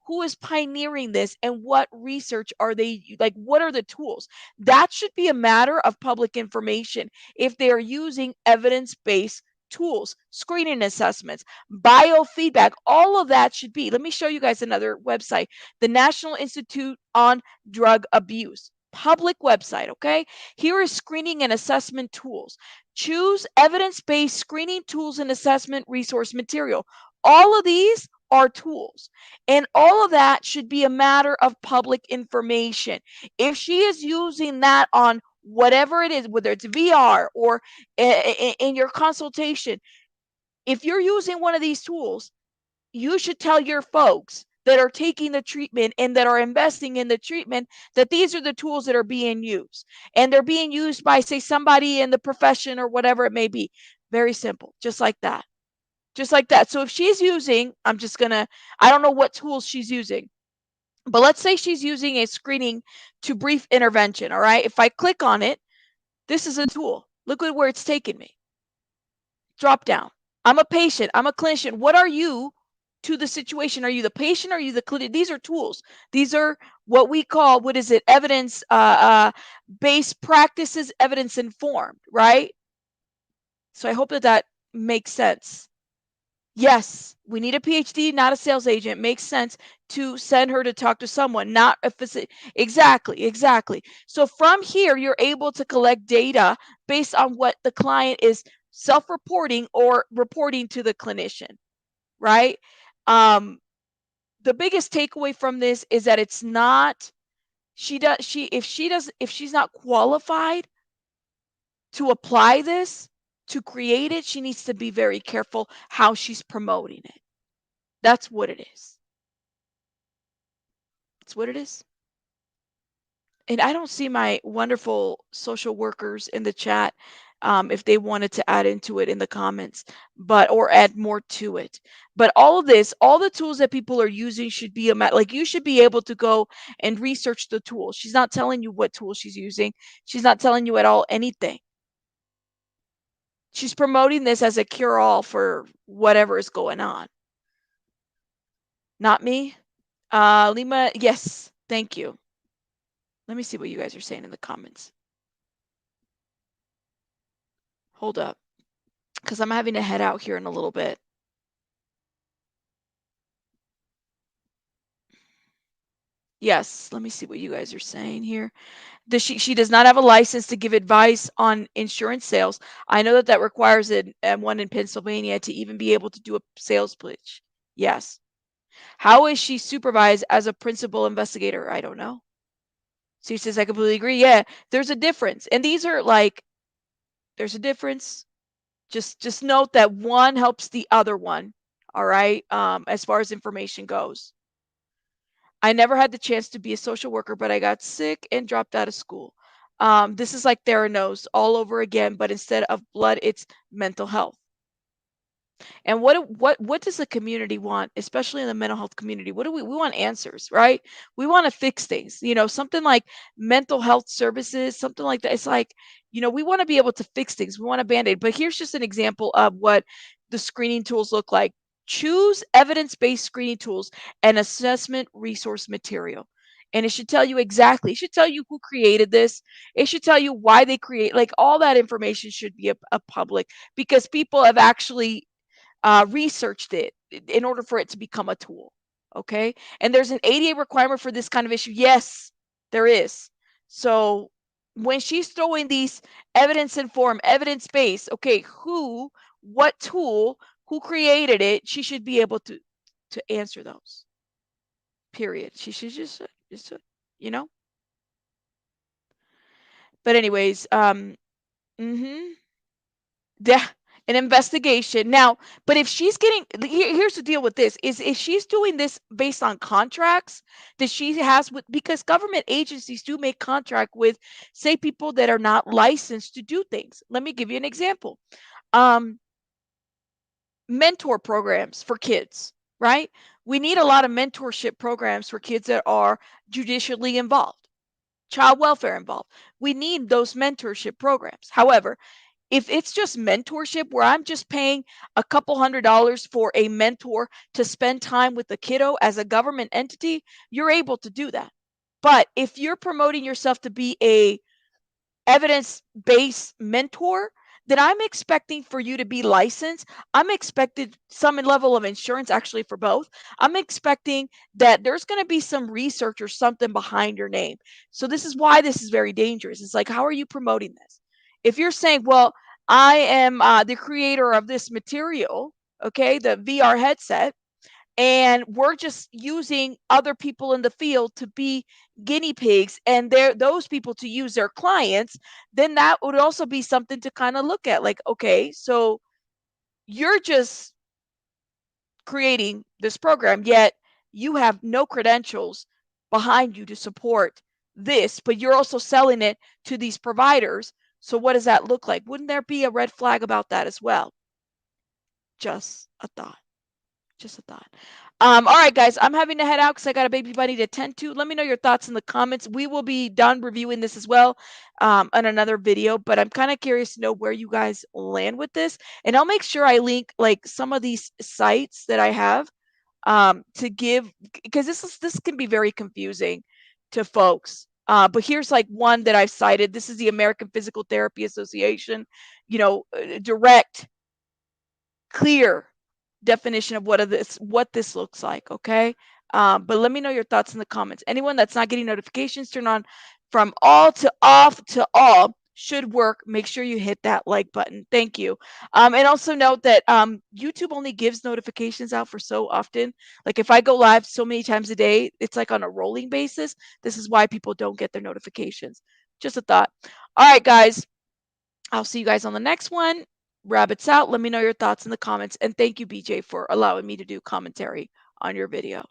who is pioneering this and what research are they, like, what are the tools? That should be a matter of public information if they are using evidence-based tools, screening assessments, biofeedback. All of that should be. Let me show you guys another website, the National Institute on Drug Abuse. Public website, okay? Here is screening and assessment tools. Choose evidence-based screening tools and assessment resource material. All of these are tools, and all of that should be a matter of public information. If she is using that on whatever it is, whether it's VR or in your consultation, if you're using one of these tools, you should tell your folks that are taking the treatment and that are investing in the treatment, that these are the tools that are being used. And they're being used by, say, somebody in the profession or whatever it may be. Very simple, just like that. Just like that. So if she's using, I don't know what tools she's using, but let's say she's using a screening to brief intervention. All right. If I click on it, this is a tool. Look at where it's taken me. Drop down. I'm a patient. I'm a clinician. What are you to the situation? Are you the patient? Are you the clinic? These are tools. These are what we call, what is it? Evidence based practices, evidence informed, right? So I hope that makes sense. Yes, we need a PhD, not a sales agent. Makes sense to send her to talk to someone, not a physician. Exactly, exactly. So from here, you're able to collect data based on what the client is self-reporting or reporting to the clinician, right? The biggest takeaway from this is that it's not, if she's not qualified to apply this, to create it, she needs to be very careful how she's promoting it. That's what it is. That's what it is. And I don't see my wonderful social workers in the chat, if they wanted to add into it in the comments, or add more to it. But all of this, all the tools that people are using should be like, you should be able to go and research the tools. She's not telling you what tool she's using. She's not telling you at all anything. She's promoting this as a cure-all for whatever is going on. Not me. Lima, yes, thank you. Let me see what you guys are saying in the comments. Hold up, because I'm having to head out here in a little bit. Yes, let me see what you guys are saying here. She does not have a license to give advice on insurance sales. I know that requires one in Pennsylvania to even be able to do a sales pitch. Yes. How is she supervised as a principal investigator? I don't know. She says, I completely agree. Yeah, there's a difference. And these are like, there's a difference. Just note that one helps the other one. All right. As far as information goes. I never had the chance to be a social worker, but I got sick and dropped out of school. This is like Theranos all over again, but instead of blood, it's mental health. And what does the community want, especially in the mental health community? What do we want? Answers, right? We want to fix things. Something like mental health services, something like that. It's like, we want to be able to fix things. We want a band-aid. But here's just an example of what the screening tools look like. Choose evidence-based screening tools and assessment resource material. And it should tell you exactly. It should tell you who created this. It should tell you why they create. Like, all that information should be a public, because people have actually researched it in order for it to become a tool. Okay. And there's an ADA requirement for this kind of issue. Yes, there is. So when she's throwing these evidence-informed, evidence-based, okay, what tool, who created it, she should be able to answer those. Period. She should just you know. But anyways, yeah, an investigation. Now, but if she's getting, here's the deal with this, is if she's doing this based on contracts that she has with, because government agencies do make contract with, say, people that are not licensed to do things. Let me give you an example. Mentor programs for kids, right? We need a lot of mentorship programs for kids that are judicially involved, child welfare involved. We need those mentorship programs. However, if it's just mentorship where I'm just paying a couple $100s for a mentor to spend time with the kiddo as a government entity, you're able to do that. But if you're promoting yourself to be a evidence-based mentor, then I'm expecting for you to be licensed. I'm expected some level of insurance, actually, for both. I'm expecting that there's going to be some research or something behind your name. So this is why this is very dangerous. It's like, how are you promoting this? If you're saying, well, I am the creator of this material, okay, the VR headset, and we're just using other people in the field to be guinea pigs, and those people to use their clients, then that would also be something to kind of look at. Like, okay, so you're just creating this program, yet you have no credentials behind you to support this, but you're also selling it to these providers. So what does that look like? Wouldn't there be a red flag about that as well? Just a thought. Just a thought. All right, guys, I'm having to head out because I got a baby bunny to tend to. Let me know your thoughts in the comments. We will be done reviewing this as well on another video, but I'm kind of curious to know where you guys land with this. And I'll make sure I link like some of these sites that I have to give, because this can be very confusing to folks. But here's like one that I've cited. This is the American Physical Therapy Association, direct, clear definition of what this looks like. Okay. But let me know your thoughts in the comments. Anyone that's not getting notifications, turn on from all to off to all. Should work. Make sure you hit that like button. Thank you. And also note that YouTube only gives notifications out for so often. Like if I go live so many times a day, it's like on a rolling basis. This is why people don't get their notifications. Just a thought. All right, guys. I'll see you guys on the next one. Rabbits out. Let me know your thoughts in the comments. And thank you, BJ, for allowing me to do commentary on your video.